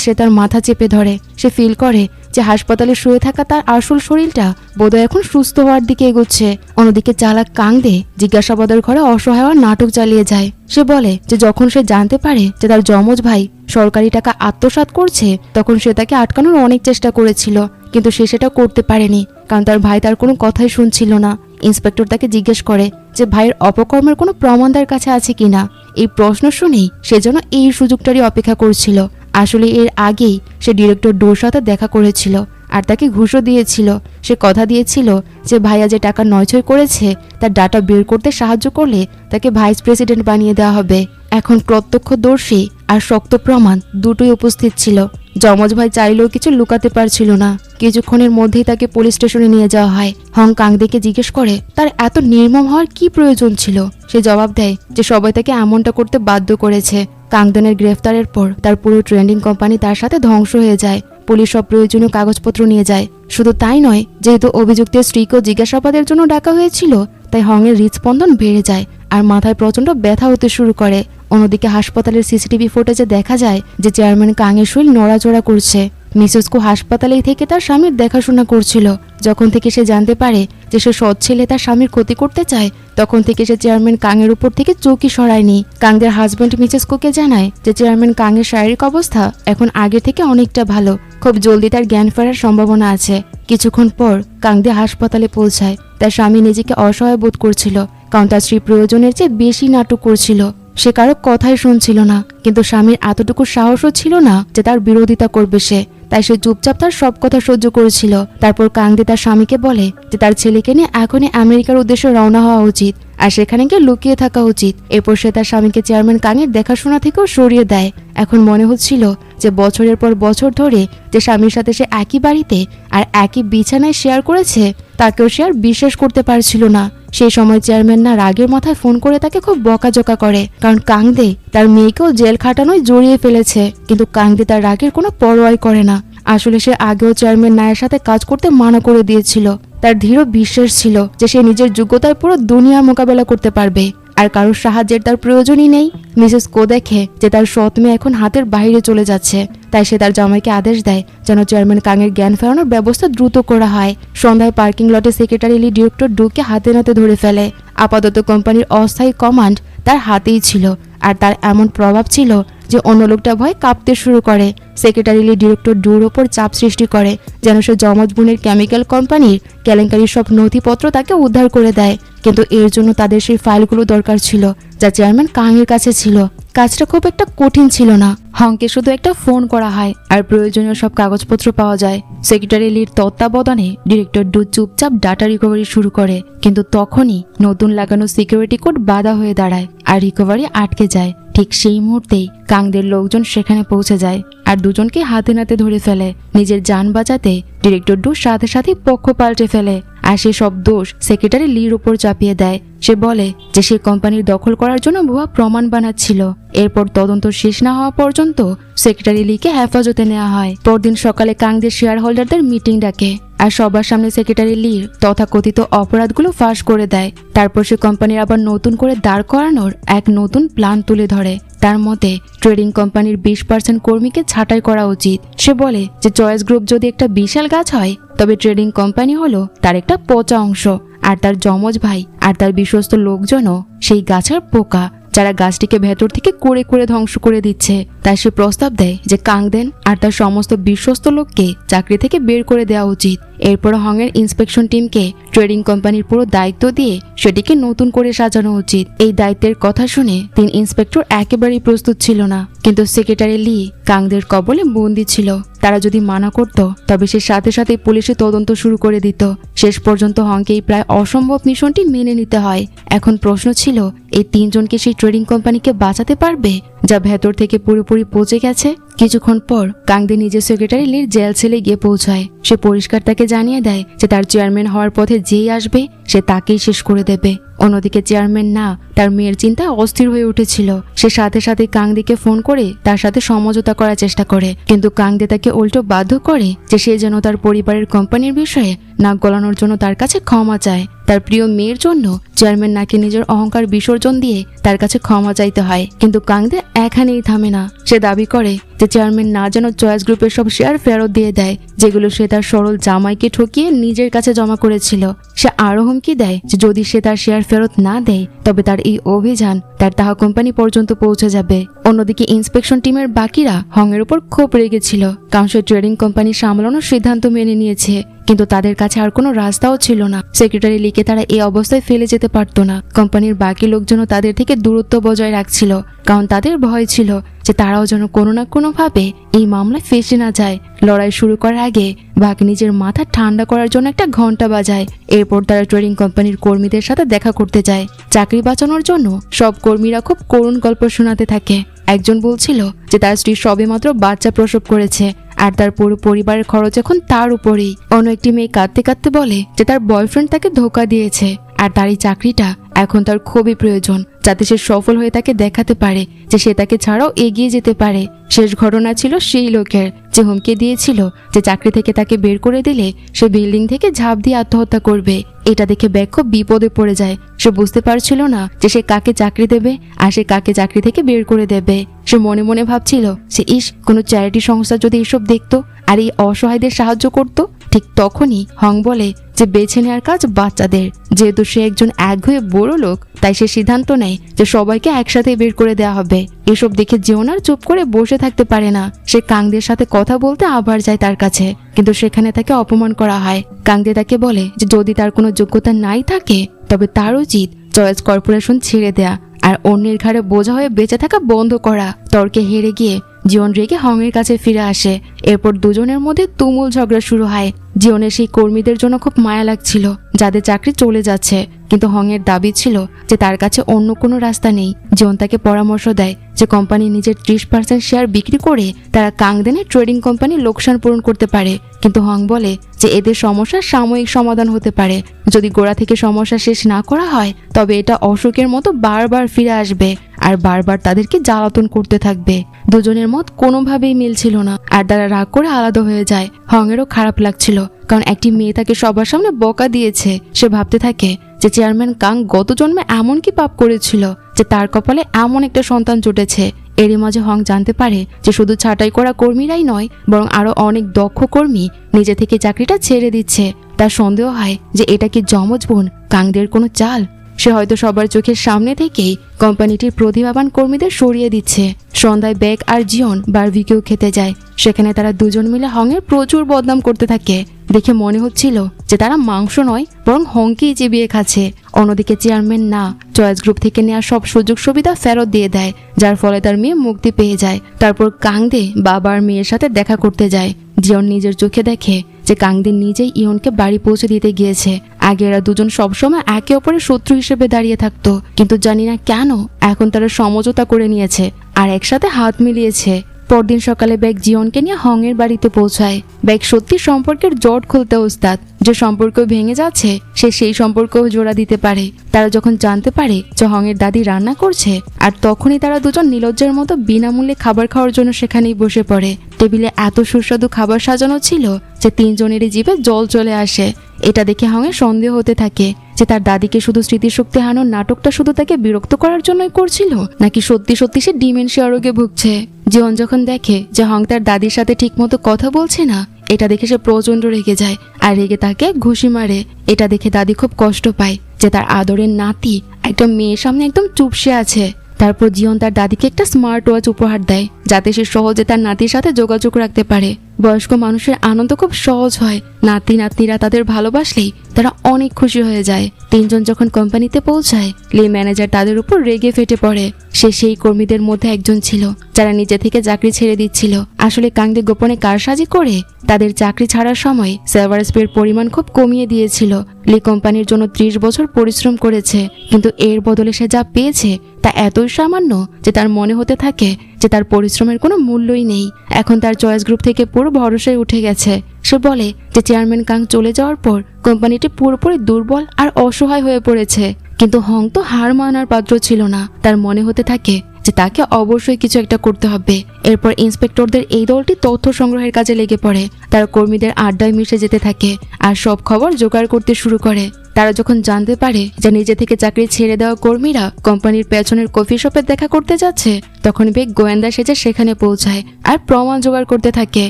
সে তার মাথা চেপে ধরে। সে ফিল করে যে হাসপাতালে শুয়ে থাকা তার আসল শরীরটা বোধহয় এখন সুস্থ হওয়ার দিকে এগোচ্ছে। অন্যদিকে চালাক কাংদে জিজ্ঞাসাবাদের ঘরে অসহায় হওয়ার নাটক চালিয়ে যায়। সে বলে যে যখন সে জানতে পারে যে তার যমজ ভাই সরকারি টাকা আত্মসাৎ করছে, তখন সে তাকে আটকানোর অনেক চেষ্টা করেছিল, কিন্তু সে সেটা করতে পারেনি, কারণ তার ভাই তার কোনো কথাই শুনছিল না। ইন্সপেক্টর তাকে জিজ্ঞেস করে যে ভাইয়ের অপকর্মের কোনো প্রমাণ তার কাছে আছে কিনা। এই প্রশ্ন শুনেই সে যেন এই সুযোগটারই অপেক্ষা করছিল। আসলে এর আগেই সে ডিরেক্টর ডোর সাথে দেখা করেছিল আর তাকে ঘুষও দিয়েছিল। সে কথা দিয়েছিল যে ভাইয়া যে টাকা নয়ছয় করেছে তার ডাটা বের করতে সাহায্য করলে তাকে ভাইস প্রেসিডেন্ট বানিয়ে দেওয়া হবে। এখন প্রত্যক্ষদর্শী আর শক্ত প্রমাণ দুটোই উপস্থিত ছিল। যমজ ভাই চাইলেও কিছু লুকাতে পারছিল না। কিছুক্ষণের মধ্যেই তাকে পুলিশ স্টেশনে নিয়ে যাওয়া হয়। হং কাংদেকে জিজ্ঞেস করে তার এত নির্মম হওয়ার কি প্রয়োজন ছিল। সে জবাব দেয় যে সবাই তাকে এমনটা করতে বাধ্য করেছে। কাংদেনের গ্রেফতারের পর তার পুরো ট্রেডিং কোম্পানি তার সাথে ধ্বংস হয়ে যায়। পুলিশ সব প্রয়োজনীয় কাগজপত্র নিয়ে যায়। শুধু তাই নয়, যেহেতু অভিযুক্তের স্ত্রীকেও জিজ্ঞাসাবাদের জন্য ডাকা হয়েছিল, তাই হংয়ের হৃদস্পন্দন বেড়ে যায় আর মাথায় প্রচন্ড ব্যথা হতে শুরু করে। অন্যদিকে হাসপাতালের সিসিটিভি ফুটেজে দেখা যায় যে চেয়ারম্যান কাংয়ের শরীর নড়াচড়া করছে। মিসেস কো হাসপাতালেই থেকে তার স্বামীর দেখাশোনা করছিল। যখন থেকে সে জানতে পারে যে সে সৎ ছেলে তার স্বামীর ক্ষতি করতে চায়, তখন থেকে সে চেয়ারম্যান কাংয়ের উপর থেকে চোখই সরায়নি। কাংদের হাজব্যান্ড মিসেস কোকে জানায় যে চেয়ারম্যান কাংয়ের শারীরিক অবস্থা এখন আগে থেকে অনেকটা ভালো। খুব জলদি তার জ্ঞান ফেরার সম্ভাবনা আছে। কিছুক্ষণ পর কাংদে হাসপাতালে পৌঁছায়। তার স্বামী নিজেকে অসহায় বোধ করছিল, কারণ তার স্ত্রী প্রয়োজনের চেয়ে বেশি নাটক করছিল। সে কারো কথাই শুনছিল না, কিন্তু স্বামীর এতটুকু সাহসও ছিল না যে তার বিরোধিতা করবে সে। তাই সে চুপচাপ তার সব কথা সহ্য করেছিল। তারপর কাংদে তার স্বামীকে বলে যে তার ছেলেকে নিয়ে এখনই আমেরিকার উদ্দেশ্যে রওনা হওয়া উচিত আর সেখানে গিয়ে লুকিয়ে থাকা উচিত। এরপর সে তার স্বামীকে চেয়ারম্যান কাংয়ের দেখাশোনা থেকেও সরিয়ে দেয়। এখন মনে হচ্ছিল যে বছরের পর বছর ধরে যে স্বামীর সাথে সে একই বাড়িতে আর একই বিছানায় শেয়ার করেছে, তাকেও সে আর বিশ্বাস করতে পারছিল না। সেই সময় চেয়ারম্যান না রাগের মাথায় ফোন করে তাকে খুব বকাঝকা করে, কারণ কাংদে তার মেয়েকেও জেল খাটানোয় জড়িয়ে ফেলেছে। কিন্তু কাংদে তার রাগের কোনো পরোয়াই করে না। আসলে সে আগেও চেয়ারম্যান নায়ের সাথে কাজ করতে মানা করে দিয়েছিল। তার দৃঢ় বিশ্বাস ছিল যে সে নিজের যোগ্যতায় পুরো দুনিয়া মোকাবেলা করতে পারবে আর কারোর সাহায্যের তার প্রয়োজনই নেই। মিসেস কো দেখে যে তার সৎ মেয়ে এখন হাতের বাইরে চলে যাচ্ছে, তাই সে তার জামাইকে আদেশ দেয় যেন চেয়ারম্যান কাংয়ের জ্ঞান ফেরানোর ব্যবস্থা দ্রুত করা হয়। সন্ধ্যায় পার্কিং লটে সেক্রেটারি লি ডিরেক্টর ডুকে হাতে নাতে ধরে ফেলে। আপাতত কোম্পানির অস্থায়ী কমান্ড তার হাতেই ছিল আর তার এমন প্রভাব ছিল যে অন্য লোকটা ভয় কাঁপতে শুরু করে। সেক্রেটারি লি ডিরেক্টর ডুর ওপর চাপ সৃষ্টি করে যেন সে যমজ বোনের কেমিক্যাল কোম্পানির কেলেঙ্কারির সব নথিপত্র তাকে উদ্ধার করে দেয়। কিন্তু এর জন্য তাদের সেই ফাইলগুলো দরকার ছিল যা চেয়ারম্যান কাংয়ের কাছে ছিল। কাজটা খুব একটা কঠিন ছিল না। হংকে শুধু একটা ফোন করা হয় আর প্রয়োজনীয় সব কাগজপত্র পাওয়া যায়। সেক্রেটারি লির তত্ত্বাবধানে ডিরেক্টর ডু চুপচাপ ডাটা রিকভারি শুরু করে, কিন্তু তখনই নতুন লাগানো সিকিউরিটি কোড বাধা হয়ে দাঁড়ায় আর রিকভারি আটকে যায়। ঠিক সেই মুহূর্তেই কাংদের লোকজন সেখানে পৌঁছে যায় আর দুজনকে হাতে নাতে ধরে ফেলে। নিজের যান বাঁচাতে ডিরেক্টর ডু সাথে সাথে পক্ষ পাল্টে ফেলে আর সে সব দোষ সেক্রেটারি লির উপর চাপিয়ে দেয়। সে বলে যে সে কোম্পানির দখল করার জন্য ভুয়া প্রমাণ বানাচ্ছিল। এরপর তদন্ত শেষ না হওয়া পর্যন্ত সেক্রেটারি লিকে হেফাজতে নেওয়া হয়। পরদিন সকালে কাংদের শেয়ার হোল্ডারদের মিটিং ডাকে আর সবার সামনে সেক্রেটারি লির তথাকথিত অপরাধগুলো ফাঁস করে দেয়। তারপর সে কোম্পানির আবার নতুন করে দাঁড় করানোর এক নতুন প্ল্যান তুলে ধরে। তার মতে ট্রেডিং কোম্পানির 20% কর্মীকে ছাঁটাই করা উচিত। সে বলে যে চয়েস গ্রুপ যদি একটা বিশাল গাছ হয়, তবে ট্রেডিং কোম্পানি হলো তার একটা পচা অংশ আর তার যমজ ভাই আর তার বিশ্বস্ত লোকজনও সেই গাছের পোকা, যারা গাছটিকে ভেতর থেকে করে করে ধ্বংস করে দিচ্ছে। তাই সে প্রস্তাব দেয় যে কাংদেন আর তার সমস্ত বিশ্বস্ত লোককে চাকরি থেকে বের করে দেওয়া উচিত। এরপর হংয়ের ইন্সপেকশন টিমকে ট্রেডিং কোম্পানির পুরো দায়িত্ব দিয়ে সেটিকে নতুন করে সাজানো উচিত। এই দায়িত্বের কথা শুনে তিন ইন্সপেক্টর একেবারেই প্রস্তুত ছিল না, কিন্তু সেক্রেটারি লি কাংদের কবলে বন্দী ছিল। তারা যদি মানা করত তবে সে সাথে সাথে পুলিশে তদন্ত শুরু করে দিত। শেষ পর্যন্ত হংকে এই প্রায় অসম্ভব মিশনটি মেনে নিতে হয়। এখন প্রশ্ন ছিল এই তিনজনকে সেই ট্রেডিং কোম্পানিকে বাঁচাতে পারবে যা ভেতর থেকে পুরোপুরি পচে গেছে। কিছুক্ষণ পর কাংদে নিজের সেক্রেটারি লির জেল সেলে গিয়ে পৌঁছায়। সে পরিষ্কার তাকে জানিয়ে দেয় যে তার চেয়ারম্যান হওয়ার পথে যেই আসবে সে তাকেই শেষ করে দেবে। অন্যদিকে চেয়ারম্যান না তার মেয়ের চিন্তায় অস্থির হয়ে উঠেছিল। সে সাথে সাথে কাংদিকে ফোন করে তার সাথে সমঝোতা করার চেষ্টা করে, কিন্তু কাংদে তাকে উল্টো বাধ্য করে যে সে যেন তার পরিবারের কোম্পানির বিষয়ে নাক গলানোর জন্য তার কাছে ক্ষমা চায়। তার প্রিয় মেয়ের জন্য চেয়ারম্যান নাকি নিজের অহংকার বিসর্জন দিয়ে তার কাছে ক্ষমা চাইতে হয়। কিন্তু কাংদে এখানেই থামে না। সে দাবি করে যে চেয়ারম্যান না যেন চয়েস গ্রুপের সব শেয়ার ফেরত দিয়ে দেয় যেগুলো সে তার সরল জামাইকে ঠকিয়ে নিজের কাছে জমা করেছিল। সে আরো হুমকি দেয় যে যদি সে তার শেয়ার ফেরত না দেয় তবে তার এই অভিযান তার তাহা কোম্পানি পর্যন্ত পৌঁছে যাবে। অন্যদিকে ইন্সপেকশন টিমের বাকিরা হংয়ের উপর খুব রেগেছিল, কারণ সে ট্রেডিং কোম্পানি সামলানোর সিদ্ধান্ত মেনে নিয়েছে, কিন্তু তাদের কাছে আর কোনো রাস্তাও ছিল না। সেক্রেটারি লিকে তারা এই অবস্থায় ফেলে যেতে পারতো না। কোম্পানির বাকি লোকজনও তাদের থেকে দূরত্ব বজায় রাখছিল, কারণ তাদের ভয় ছিল যে তারাও যেন কোনো না কোনো ভাবে এই মামলায় ফেসে না যায়। লড়াই শুরু করার আগে বাঘ নিজের মাথা ঠান্ডা করার জন্য একটা ঘন্টা বাজায়। এরপর তারা ট্রেডিং কোম্পানির কর্মীদের সাথে দেখা করতে যায়। চাকরি বাঁচানোর জন্য সব কর্মীরা খুব করুণ গল্প শোনাতে থাকে। একজন বলছিল যে তার স্ত্রী সবেমাত্র বাচ্চা প্রসব করেছে আর তার পুরো পরিবারের খরচ এখন তার উপরেই। অন্য একটি মেয়ে কাঁদতে কাঁদতে বলে যে তার বয়ফ্রেন্ড তাকে ধোকা দিয়েছে আর তার এই চাকরিটা এখন তার খুবই প্রয়োজন, যাতে সে সফল হয়ে তাকে দেখাতে পারে যে সে তাকে ছাড়াও এগিয়ে যেতে পারে। শেষ ঘটনা ছিল সেই লোকের যে হুমকি দিয়েছিল যে চাকরি থেকে তাকে বের করে দিলে সে বিল্ডিং থেকে ঝাঁপ দিয়ে আত্মহত্যা করবে। এটা দেখে ব্যাগ খুব বিপদে পড়ে যায়। সে বুঝতে পারছিল না যে সে কাকে চাকরি দেবে আর সে কাকে চাকরি থেকে বের করে দেবে। সে মনে মনে ভাবছিল যে কোনো চ্যারিটি সংস্থা যদি এসব দেখতো আর এই অসহায়দের সাহায্য করত। ঠিক তখনই হং বলে যে বেছে নেওয়ার কাজ বাচ্চাদের। যেহেতু সে একজন একঘেয়ে বড় লোক, তাই সে সিদ্ধান্ত নেয় যে সবাইকে একসাথে বের করে দেওয়া হবে। এসব দেখে জিওনার চুপ করে বসে থাকতে পারে না। সে কাংদের সাথে কথা বলতে আবার যায় তার কাছে, কিন্তু সেখানে তাকে অপমান করা হয়। কাংদে তাকে বলে যে যদি তার কোনো যোগ্যতা নাই থাকে তবে তার উচিত চয়েস কর্পোরেশন ছেড়ে দেয়া আর অন্যের ঘাড়ে বোঝা হয়ে বেঁচে থাকা বন্ধ করা। তর্কে হেরে গিয়ে জিওন রেগে হংয়ের কাছে ফিরে আসে। এরপর দুজনের মধ্যে তুমুল ঝগড়া শুরু হয়। জিওনের সেই কর্মীদের জন্য খুব মায়া লাগছিল যাদের চাকরি চলে যাচ্ছে, কিন্তু হংয়ের দাবি ছিল যে তার কাছে অন্য কোনো রাস্তা নেই। জিওন তাকে পরামর্শ দেয় যে কোম্পানি নিজের 30% শেয়ার বিক্রি করে তারা কাংদেনের ট্রেডিং কোম্পানি লোকসান পূরণ করতে পারে। কিন্তু হং বলে যে এদের সমস্যার সাময়িক সমাধান হতে পারে, যদি গোড়া থেকে সমস্যা শেষ না করা হয় তবে এটা অসুখের মতো বারবার ফিরে আসবে আর বারবার তাদেরকে জ্বালাতন করতে থাকবে। দুজনের মত কোনোভাবেই মিলছিল না আর তারা রাগ করে আলাদা হয়ে যায়। হংয়েরও খারাপ লাগছিল, কারণ একটি মেয়ে তাকে সবার সামনে বকা দিয়েছে। সে ভাবতে থাকে যে চেয়ারম্যান কাং গত জন্মে এমন কি পাপ করেছিল যে তার কপালে এমন একটা সন্তান জুটেছে। এরই মাঝে হং জানতে পারে যে শুধু ছাঁটাই করা কর্মীরাই নয়, বরং আরো অনেক দক্ষ কর্মী নিজে থেকে চাকরিটা ছেড়ে দিচ্ছে। তার সন্দেহ হয় যে এটা কি যমজ বোন কাংদের কোনো চাল। সে হয়তো সবার চোখের সামনে থেকেই কোম্পানিটির প্রতিভাবান কর্মীদের সরিয়ে দিচ্ছে। সন্ধ্যায় বেক আর জিওন বারবিকিউ খেতে যায়। সেখানে তারা দুজন মিলে হংয়ের প্রচুর বদনাম করতে থাকে। দেখে মনে হচ্ছিল যে তারা মাংস নয় বরং হংকেই চিবিয়ে খাচ্ছে। অন্যদিকে চেয়ারম্যান না চয়েস গ্রুপ থেকে নেওয়া সব সুযোগ সুবিধা ফেরত দিয়ে দেয়, যার ফলে তার মেয়ে মুক্তি পেয়ে যায়। তারপর কাংদে বাবার মেয়ের সাথে দেখা করতে যায়। জিওন নিজের চোখে দেখে যে কাংদে নিজেই ইয়নকে বাড়ি পৌঁছে দিতে গিয়েছে। আগে এরা দুজন সবসময় একে অপরের শত্রু হিসেবে দাঁড়িয়ে থাকতো, কিন্তু জানি না কেন এখন তারা সমঝোতা করে নিয়েছে আর একসাথে হাত মিলিয়েছে। পরদিন সকালে ব্যাগ জিওনকে নিয়ে হংয়ের বাড়িতে পৌঁছায়। ব্যাগ সত্যি সম্পর্কের জট খুলতে ওস্তাদ। যে সম্পর্ক ভেঙে যাচ্ছে সে সেই সম্পর্কও জোড়া দিতে পারে। তারা যখন জানতে পারে যে হংয়ের দাদি রান্না করছে, আর তখনই তারা দুজন নিলজ্জের মতো বিনামূল্যে খাবার খাওয়ার জন্য সেখানেই বসে পড়ে। টেবিলে এত সুস্বাদু খাবার সাজানো ছিল যে তিনজনেরই জিভে জল চলে আসে। এটা দেখে হংয়ের সন্দেহ হতে থাকে যে তার দাদিকে শুধু স্মৃতিশক্তি হারানোর নাটকটা শুধু তাকে বিরক্ত করার জন্যই করছিল, নাকি সত্যি সত্যি সে ডিমেনশিয়া রোগে ভুগছে। জিওন যখন দেখে যে হং তার দাদির সাথে ঠিকমতো কথা বলছে না, এটা দেখে সে প্রচন্ড রেগে যায় আর রেগে তাকে ঘুষি মারে। এটা দেখে দাদি খুব কষ্ট পায় যে তার আদরের নাতি একটা মেয়ের সামনে একদম চুপসে আছে। তারপর জিওন তার দাদিকে একটা স্মার্ট ওয়াচ উপহার দেয় যাতে সে সহজে তার নাতির সাথে যোগাযোগ রাখতে পারে। বয়স্ক মানুষের আনন্দ খুব সহজ হয়। নাতি নাতনিরা তাদের ভালোবাসলেই তারা অনেক খুশি হয়ে যায়। তিনজন যখন কোম্পানিতে পৌঁছায়, লি ম্যানেজার তাদের উপর রেগে ফেটে পড়ে। সে সেই কর্মীদের মধ্যে একজন ছিল যারা নিজে থেকে চাকরি ছেড়ে দিচ্ছিল। আসলে কাংদে গোপনে কারসাজি করে তাদের চাকরি ছাড়ার সময় সেভারেন্স পের পরিমাণ খুব কমিয়ে দিয়েছিল। লি কোম্পানির জন্য 30 বছর পরিশ্রম করেছে, কিন্তু এর বদলে সে যা পেয়েছে তা এতই সামান্য যে তার মনে হতে থাকে যে তার পরিশ্রমের কোনো মূল্যই নেই। এখন তার চয়েস গ্রুপ থেকে পুরো ভরসায় উঠে গেছে। সে বলে যে চেয়ারম্যান কাং চলে যাওয়ার পর কোম্পানিটি পুরোপুরি দুর্বল আর অসহায় হয়ে পড়েছে। কিন্তু হং তো হার মানার পাত্র ছিল না। তার মনে হতে থাকে যে তাকে অবশ্যই কিছু একটা করতে হবে। এরপর ইন্সপেক্টরদের এই দলটি তথ্য সংগ্রহের কাজে লেগে পড়ে। তারা কর্মীদের আড্ডায় মিশে যেতে থাকে আর সব খবর জোগাড় করতে শুরু করে। তারা যখন জানতে পারে যে নিজে থেকে চাকরি ছেড়ে দেওয়া কর্মীরা কোম্পানির পেছনের কফি শপে দেখা করতে যাচ্ছে, তখন বেগ গোয়েন্দা সেজে সেখানে পৌঁছায় আর প্রমাণ জোগাড় করতে থাকে।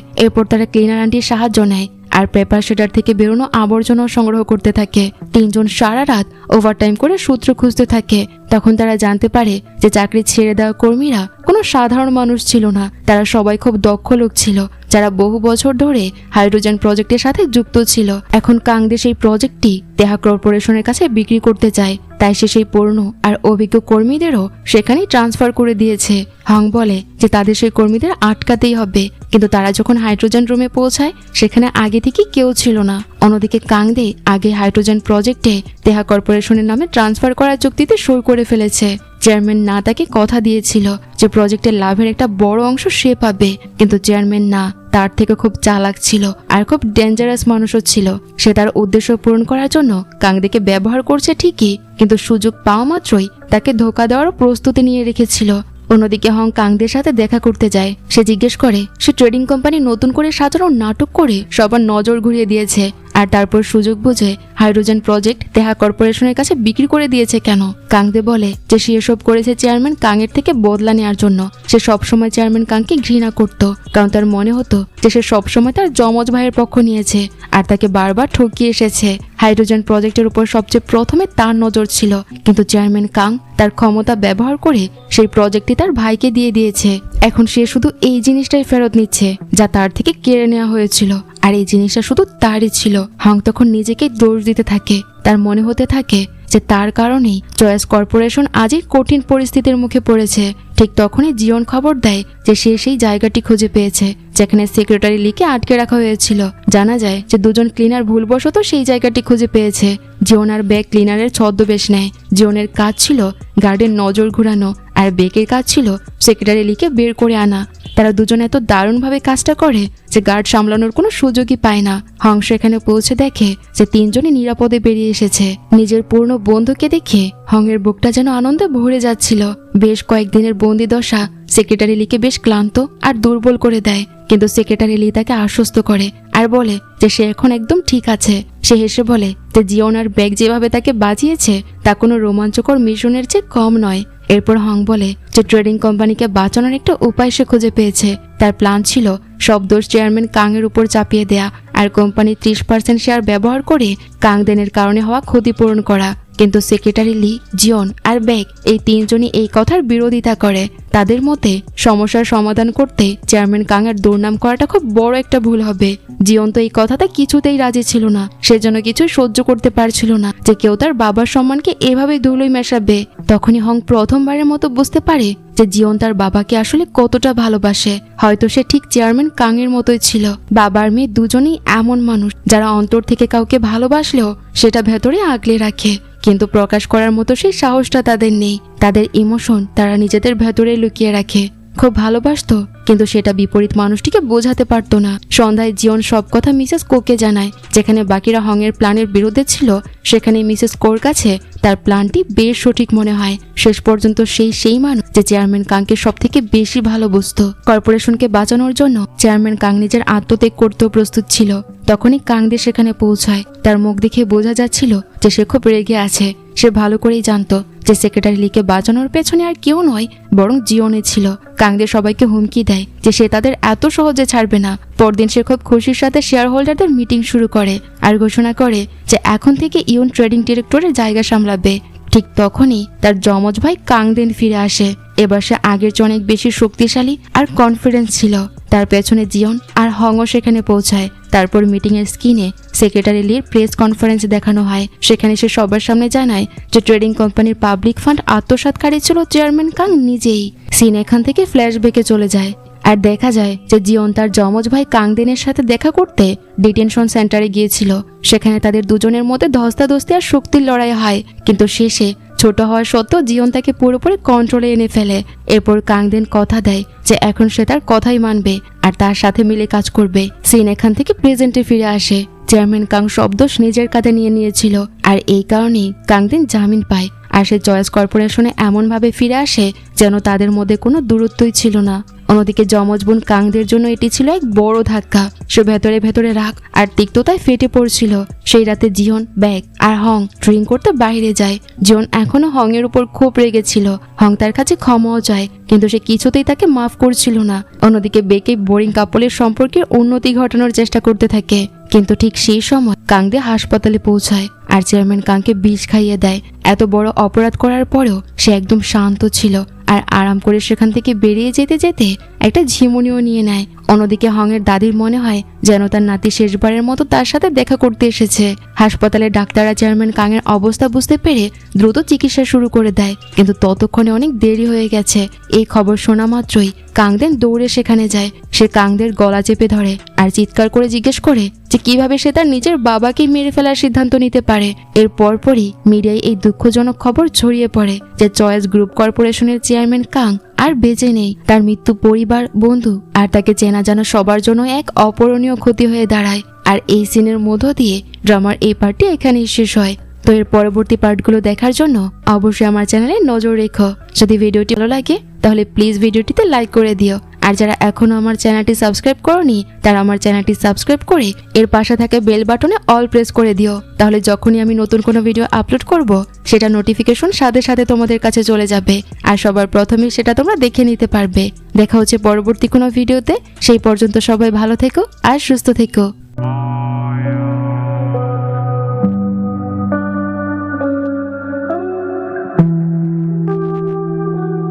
এরপর তারা ক্লিনার আন্টির সাহায্য নেয় আর পেপার শেডার থেকে বেরোনো আবর্জনা সংগ্রহ করতে থাকে। 3 জন সারা রাত ওভারটাইম করে সূত্র খুঁজতে থাকে। তখন তারা জানতে পারে যে চাকরি ছেড়ে দেওয়া কর্মীরা কোনো সাধারণ মানুষ ছিল না। তারা সবাই খুব দক্ষ লোক ছিল যারা বহু বছর ধরে হাইড্রোজেন প্রজেক্টের সাথে যুক্ত ছিল। এখন কাংদে সেই প্রজেক্টটি তেহা কর্পোরেশনের কাছে বিক্রি করতে চায়, তাই সে সেই পুরনো আর অভিজ্ঞ কর্মীদেরও সেখানেই ট্রান্সফার করে দিয়েছে। হং বলে যে তাদের সেই কর্মীদের আটকাতেই হবে, কিন্তু তারা যখন হাইড্রোজেন রুমে পৌঁছায় সেখানে আগে থেকে কেউ ছিল না। অন্যদিকে কাংদে আগে হাইড্রোজেন প্রজেক্টে তেহা কর্পোরেশনের নামে ট্রান্সফার করার চুক্তিতে সই করে ফেলেছে। চেয়ারম্যান না তাকে কথা দিয়েছিল যে প্রজেক্টের লাভের একটা বড় অংশ সে পাবে, কিন্তু চেয়ারম্যান না তার থেকে খুব চালাক ছিল আর খুব ডেঞ্জারাস মানুষও ছিল। সে তার উদ্দেশ্য পূরণ করার জন্য কাংদেকে ব্যবহার করছে ঠিকই, কিন্তু সুযোগ পাওয়া মাত্রই তাকে ধোঁকা দেওয়ার প্রস্তুতি নিয়ে রেখেছিল। অন্যদিকে হং কাংদের সাথে দেখা করতে যায়। সে জিজ্ঞেস করে সে ট্রেডিং কোম্পানি নতুন করে সাজানোর নাটক করে সবার নজর ঘুরিয়ে দিয়েছে, আর তারপর সুযোগ বুঝে হাইড্রোজেন প্রজেক্ট তেহা কর্পোরেশনের কাছে বিক্রি করে দিয়েছে কেন। কাংদে বলে যে সে এসব করেছে চেয়ারম্যান কাংয়ের থেকে বদলা নেওয়ার জন্য। সে সবসময় চেয়ারম্যান কাংকে ঘৃণা করত, কারণ তার মনে হতো যে সে সবসময় তার যমজ ভাইয়ের পক্ষ নিয়েছে আর তাকে বারবার ঠকিয়ে এসেছে। হাইড্রোজেন প্রজেক্টের উপর সবচেয়ে প্রথমে তার নজর ছিল, কিন্তু চেয়ারম্যান কাং তার ক্ষমতা ব্যবহার করে সেই প্রজেক্টটি তার ভাইকে দিয়ে দিয়েছে। এখন সে শুধু এই জিনিসটাই ফেরত নিচ্ছে যা তার থেকে কেড়ে নেওয়া হয়েছিল, আর এই জিনিসটা শুধু তারই ছিল। হং তখন নিজেকে দোষ দিতে থাকে। তার মনে হতে থাকে যে তার কারণেই চয়েস কর্পোরেশন আজই কঠিন পরিস্থিতির মুখে পড়েছে। ঠিক তখনই জিওন খবর দেয় যে সে সেই জায়গাটি খুঁজে পেয়েছে যেখানে সেক্রেটারি লিকে আটকে রাখা হয়েছিল। জানা যায় যে দুজন ক্লিনার ভুলবশত সেই জায়গাটি খুঁজে পেয়েছে। জিওন আর বেক ক্লিনারের ছদ্মবেশ নেয়। জিওনের কাজ ছিল গার্ডের নজর ঘুরানো, আর বেকের কাজ ছিল সেক্রেটারি লিকে বের করে আনা। তারা দুজন এত দারুণভাবে কাজটা করে যে গার্ড সামলানোর কোনো সুযোগই পায় না। হং সেখানে পৌঁছে দেখে যে 3 জনই নিরাপদে বেরিয়ে এসেছে। নিজের পূর্ণ বন্ধুকে দেখে হংয়ের বুকটা যেন আনন্দে ভরে যাচ্ছিল। বেশ কয়েকদিনের বন্দি দশা সেক্রেটারি লিকে বেশ ক্লান্ত আর দুর্বল করে দেয়, কিন্তু সেক্রেটারি লি তাকে আশ্বস্ত করে আর বলে যে সে এখন একদম ঠিক আছে। সে হেসে বলে যে জিওন আর বেক যেভাবে তাকে বাঁচিয়েছে তা কোনো রোমাঞ্চকর মিশনের চেয়ে কম নয়। এরপর হং বলে যে ট্রেডিং কোম্পানিকে বাঁচানোর একটা উপায় সে খুঁজে পেয়েছে। তার প্ল্যান ছিল সব দোষ চেয়ারম্যান কাংয়ের উপর চাপিয়ে দেয়া আর কোম্পানির 30% শেয়ার ব্যবহার করে কাংদেনের কারণে হওয়া ক্ষতিপূরণ করা। কিন্তু সেক্রেটারি লি, জিওন আর বেক এই 3 জনই এই কথার বিরোধিতা করে। তাদের মতে সমস্যার সমাধান করতে চেয়ারম্যান কাংয়ের দুর্নাম করাটা খুব বড় একটা ভুল হবে। জিওন তো এই কথাটা কিছুতেই রাজি ছিল না। সেজন্য কিছুই সহ্য করতে পারছিল না যে কেউ তার বাবার সম্মানকে এভাবে ধুলোয় মেশাবে। তখনই হং প্রথমবারের মতো বুঝতে পারে যে জিওন তার বাবাকে আসলে কতটা ভালোবাসে। হয়তো সে ঠিক চেয়ারম্যান কাংয়ের মতোই ছিল। বাবার মেয়ে দুজনেই এমন মানুষ যারা অন্তর থেকে কাউকে ভালোবাসলেও সেটা ভেতরে আগলে রাখে, কিন্তু প্রকাশ করার মতো সেই সাহসটা তাদের নেই। তাদের ইমোশন তারা নিজেদের ভেতরে লুকিয়ে রাখে। খুব ভালোবাসতো, কিন্তু সেটা বিপরীত মানুষটিকে বোঝাতে পারতো না। সন্ধ্যায় জিওন সব কথা মিসেস কোকে জানায়। যেখানে বাকিরা হংয়ের প্ল্যানের বিরুদ্ধে ছিল, সেখানে মিসেস কোর কাছে তার প্ল্যানটি বেশ সঠিক মনে হয়। শেষ পর্যন্ত সেই মানুষ যে চেয়ারম্যান কাংকে সব থেকে বেশি ভালোবাসতো। কর্পোরেশনকে বাঁচানোর জন্য চেয়ারম্যান কাং নিজের আত্মত্যাগ করতেও প্রস্তুত ছিল। তখনই কাংদে সেখানে পৌঁছায়। তার মুখ দেখে বোঝা যাচ্ছিল যে সে খুব রেগে আছে। সে ভালো করেই জানতো যে সেক্রেটারি লিকে বাঁচানোর পেছনে আর কেউ নয় বরং জিওনে ছিল। কাংদে সবাইকে হুমকি দেয় যে সে তাদের এত সহজে ছাড়বে না। পরদিন সে খুব খুশির সাথে শেয়ার হোল্ডারদের মিটিং শুরু করে আর ঘোষণা করে যে এখন থেকে ইউন ট্রেডিং ডিরেক্টরের জায়গা সামলাবে। ঠিক তখনই তার যমজ ভাই কাংদেন ফিরে আসে। এবার সে আগের চেয়ে অনেক বেশি শক্তিশালী আর কনফিডেন্স ছিল। তার পেছনে জিয়ন আর হংও সেখানে পৌঁছায়। তারপর মিটিং এর স্ক্রিনে সেক্রেটারি লির প্রেস কনফারেন্স দেখানো হয়। সেখানে সে সবার সামনে জানায় যে ট্রেডিং কোম্পানির পাবলিক ফান্ড আত্মসাৎকারী ছিল চেয়ারম্যান কাং নিজেই। সিন এখান থেকে ফ্ল্যাশব্যাকে চলে যায় আর দেখা যায় যে জিয়ন তার যমজ ভাই কাংদেনের সাথে দেখা করতে ডিটেনশন সেন্টারে গিয়েছিল। সেখানে তাদের দুজনের মধ্যে ধস্তাধস্তি আর শক্তির লড়াই হয়, কিন্তু শেষে ছোট হওয়া সত্ত্বেও জিয়ন তাকে পুরোপুরি কন্ট্রোলে এনে ফেলে। এরপর কাংদেন কথা দেয় যে এখন সে তার কথাই মানবে আর তার সাথে মিলে কাজ করবে। সিন এখান থেকে প্রেজেন্টে ফিরে আসে। চেয়ারম্যান কাং সব দোষ নিজের কাঁধে নিয়ে নিয়েছিল আর এই কারণেই কাংদেন জামিন পায় আর সে চয়েস কর্পোরেশনে এমনভাবে ফিরে আসে যেন তাদের মধ্যে কোনো দূরত্বই ছিল না। অন্যদিকে যমজ বোন কাংদের জন্য এটি ছিল এক বড় ধাক্কা। সে ভেতরে ভেতরে রাগ আর তিক্ততায় ফেটে পড়ছিল। সেই রাতে জিয়ন, ব্যাগ আর হং ড্রিঙ্ক করতে বাইরে যায়। জিয়ন এখনো হং এর উপর খুব রেগেছিল। হং তার কাছে ক্ষমাও চায়, কিন্তু সে কিছুতেই তাকে মাফ করছিল না। অন্যদিকে বেকে বোরিং কাপলের সম্পর্কের উন্নতি ঘটানোর চেষ্টা করতে থাকে, কিন্তু ঠিক সেই সময় কাংদে হাসপাতালে পৌঁছায় আর চেয়ারম্যান কাংকে বিষ খাইয়ে দেয়। এত বড় অপরাধ করার পরেও সে একদম শান্ত ছিল আর আরাম করে সেখান থেকে বেরিয়ে যেতে যেতে একটা ঝিমুনিও নিয়ে নেয়। অন্যদিকে হং এর দাদির মনে হয় যেন তার নাতি শেষবারের মতো তার সাথে দেখা করতে এসেছে। হাসপাতালে ডাক্তাররা চেয়ারম্যান কাং এর অবস্থা বুঝতে পেরে দ্রুত চিকিৎসা শুরু করে দেয়, কিন্তু ততক্ষণে অনেক দেরি হয়ে গেছে। এই খবর শোনা মাত্রই কাংদেন দৌড়ে সেখানে যায়। সে কাংদের গলা চেপে ধরে আর চিৎকার করে জিজ্ঞেস করে যে কিভাবে সে তার নিজের বাবাকে মেরে ফেলার সিদ্ধান্ত নিতে পারে। এর পরপরই মিডিয়ায় এই দুঃখজনক খবর ছড়িয়ে পড়ে যে চয়েস গ্রুপ কর্পোরেশনের চেয়ারম্যান কাং আর বেঁচে নেই। তার মৃত্যু পরিবার, বন্ধু আর তাকে চেনা জানা সবার জন্য এক অপূরণীয় ক্ষতি হয়ে দাঁড়ায়। আর এই সিনের মধ্য দিয়ে ড্রামার এই পার্টটি এখানেই শেষ হয়। তো এর পরবর্তী পার্টগুলো দেখার জন্য অবশ্যই আমার চ্যানেলে নজর রেখো। যদি ভিডিওটি ভালো লাগে তাহলে প্লিজ ভিডিওটিতে লাইক করে দিও। আর যারা এখনো আমার চ্যানেলটি সাবস্ক্রাইব করনি তারা আমার চ্যানেলটি সাবস্ক্রাইব করে এর পাশে থাকা বেল বাটনে অল প্রেস করে দিও। তাহলে যখনই আমি নতুন কোনো ভিডিও আপলোড করব সেটা নোটিফিকেশন সাথে সাথে তোমাদের কাছে চলে যাবে আর সবার প্রথমেই সেটা তোমরা দেখে নিতে পারবে। দেখা হচ্ছে পরবর্তী কোনো ভিডিওতে। সেই পর্যন্ত সবাই ভালো থেকো আর সুস্থ থেকো।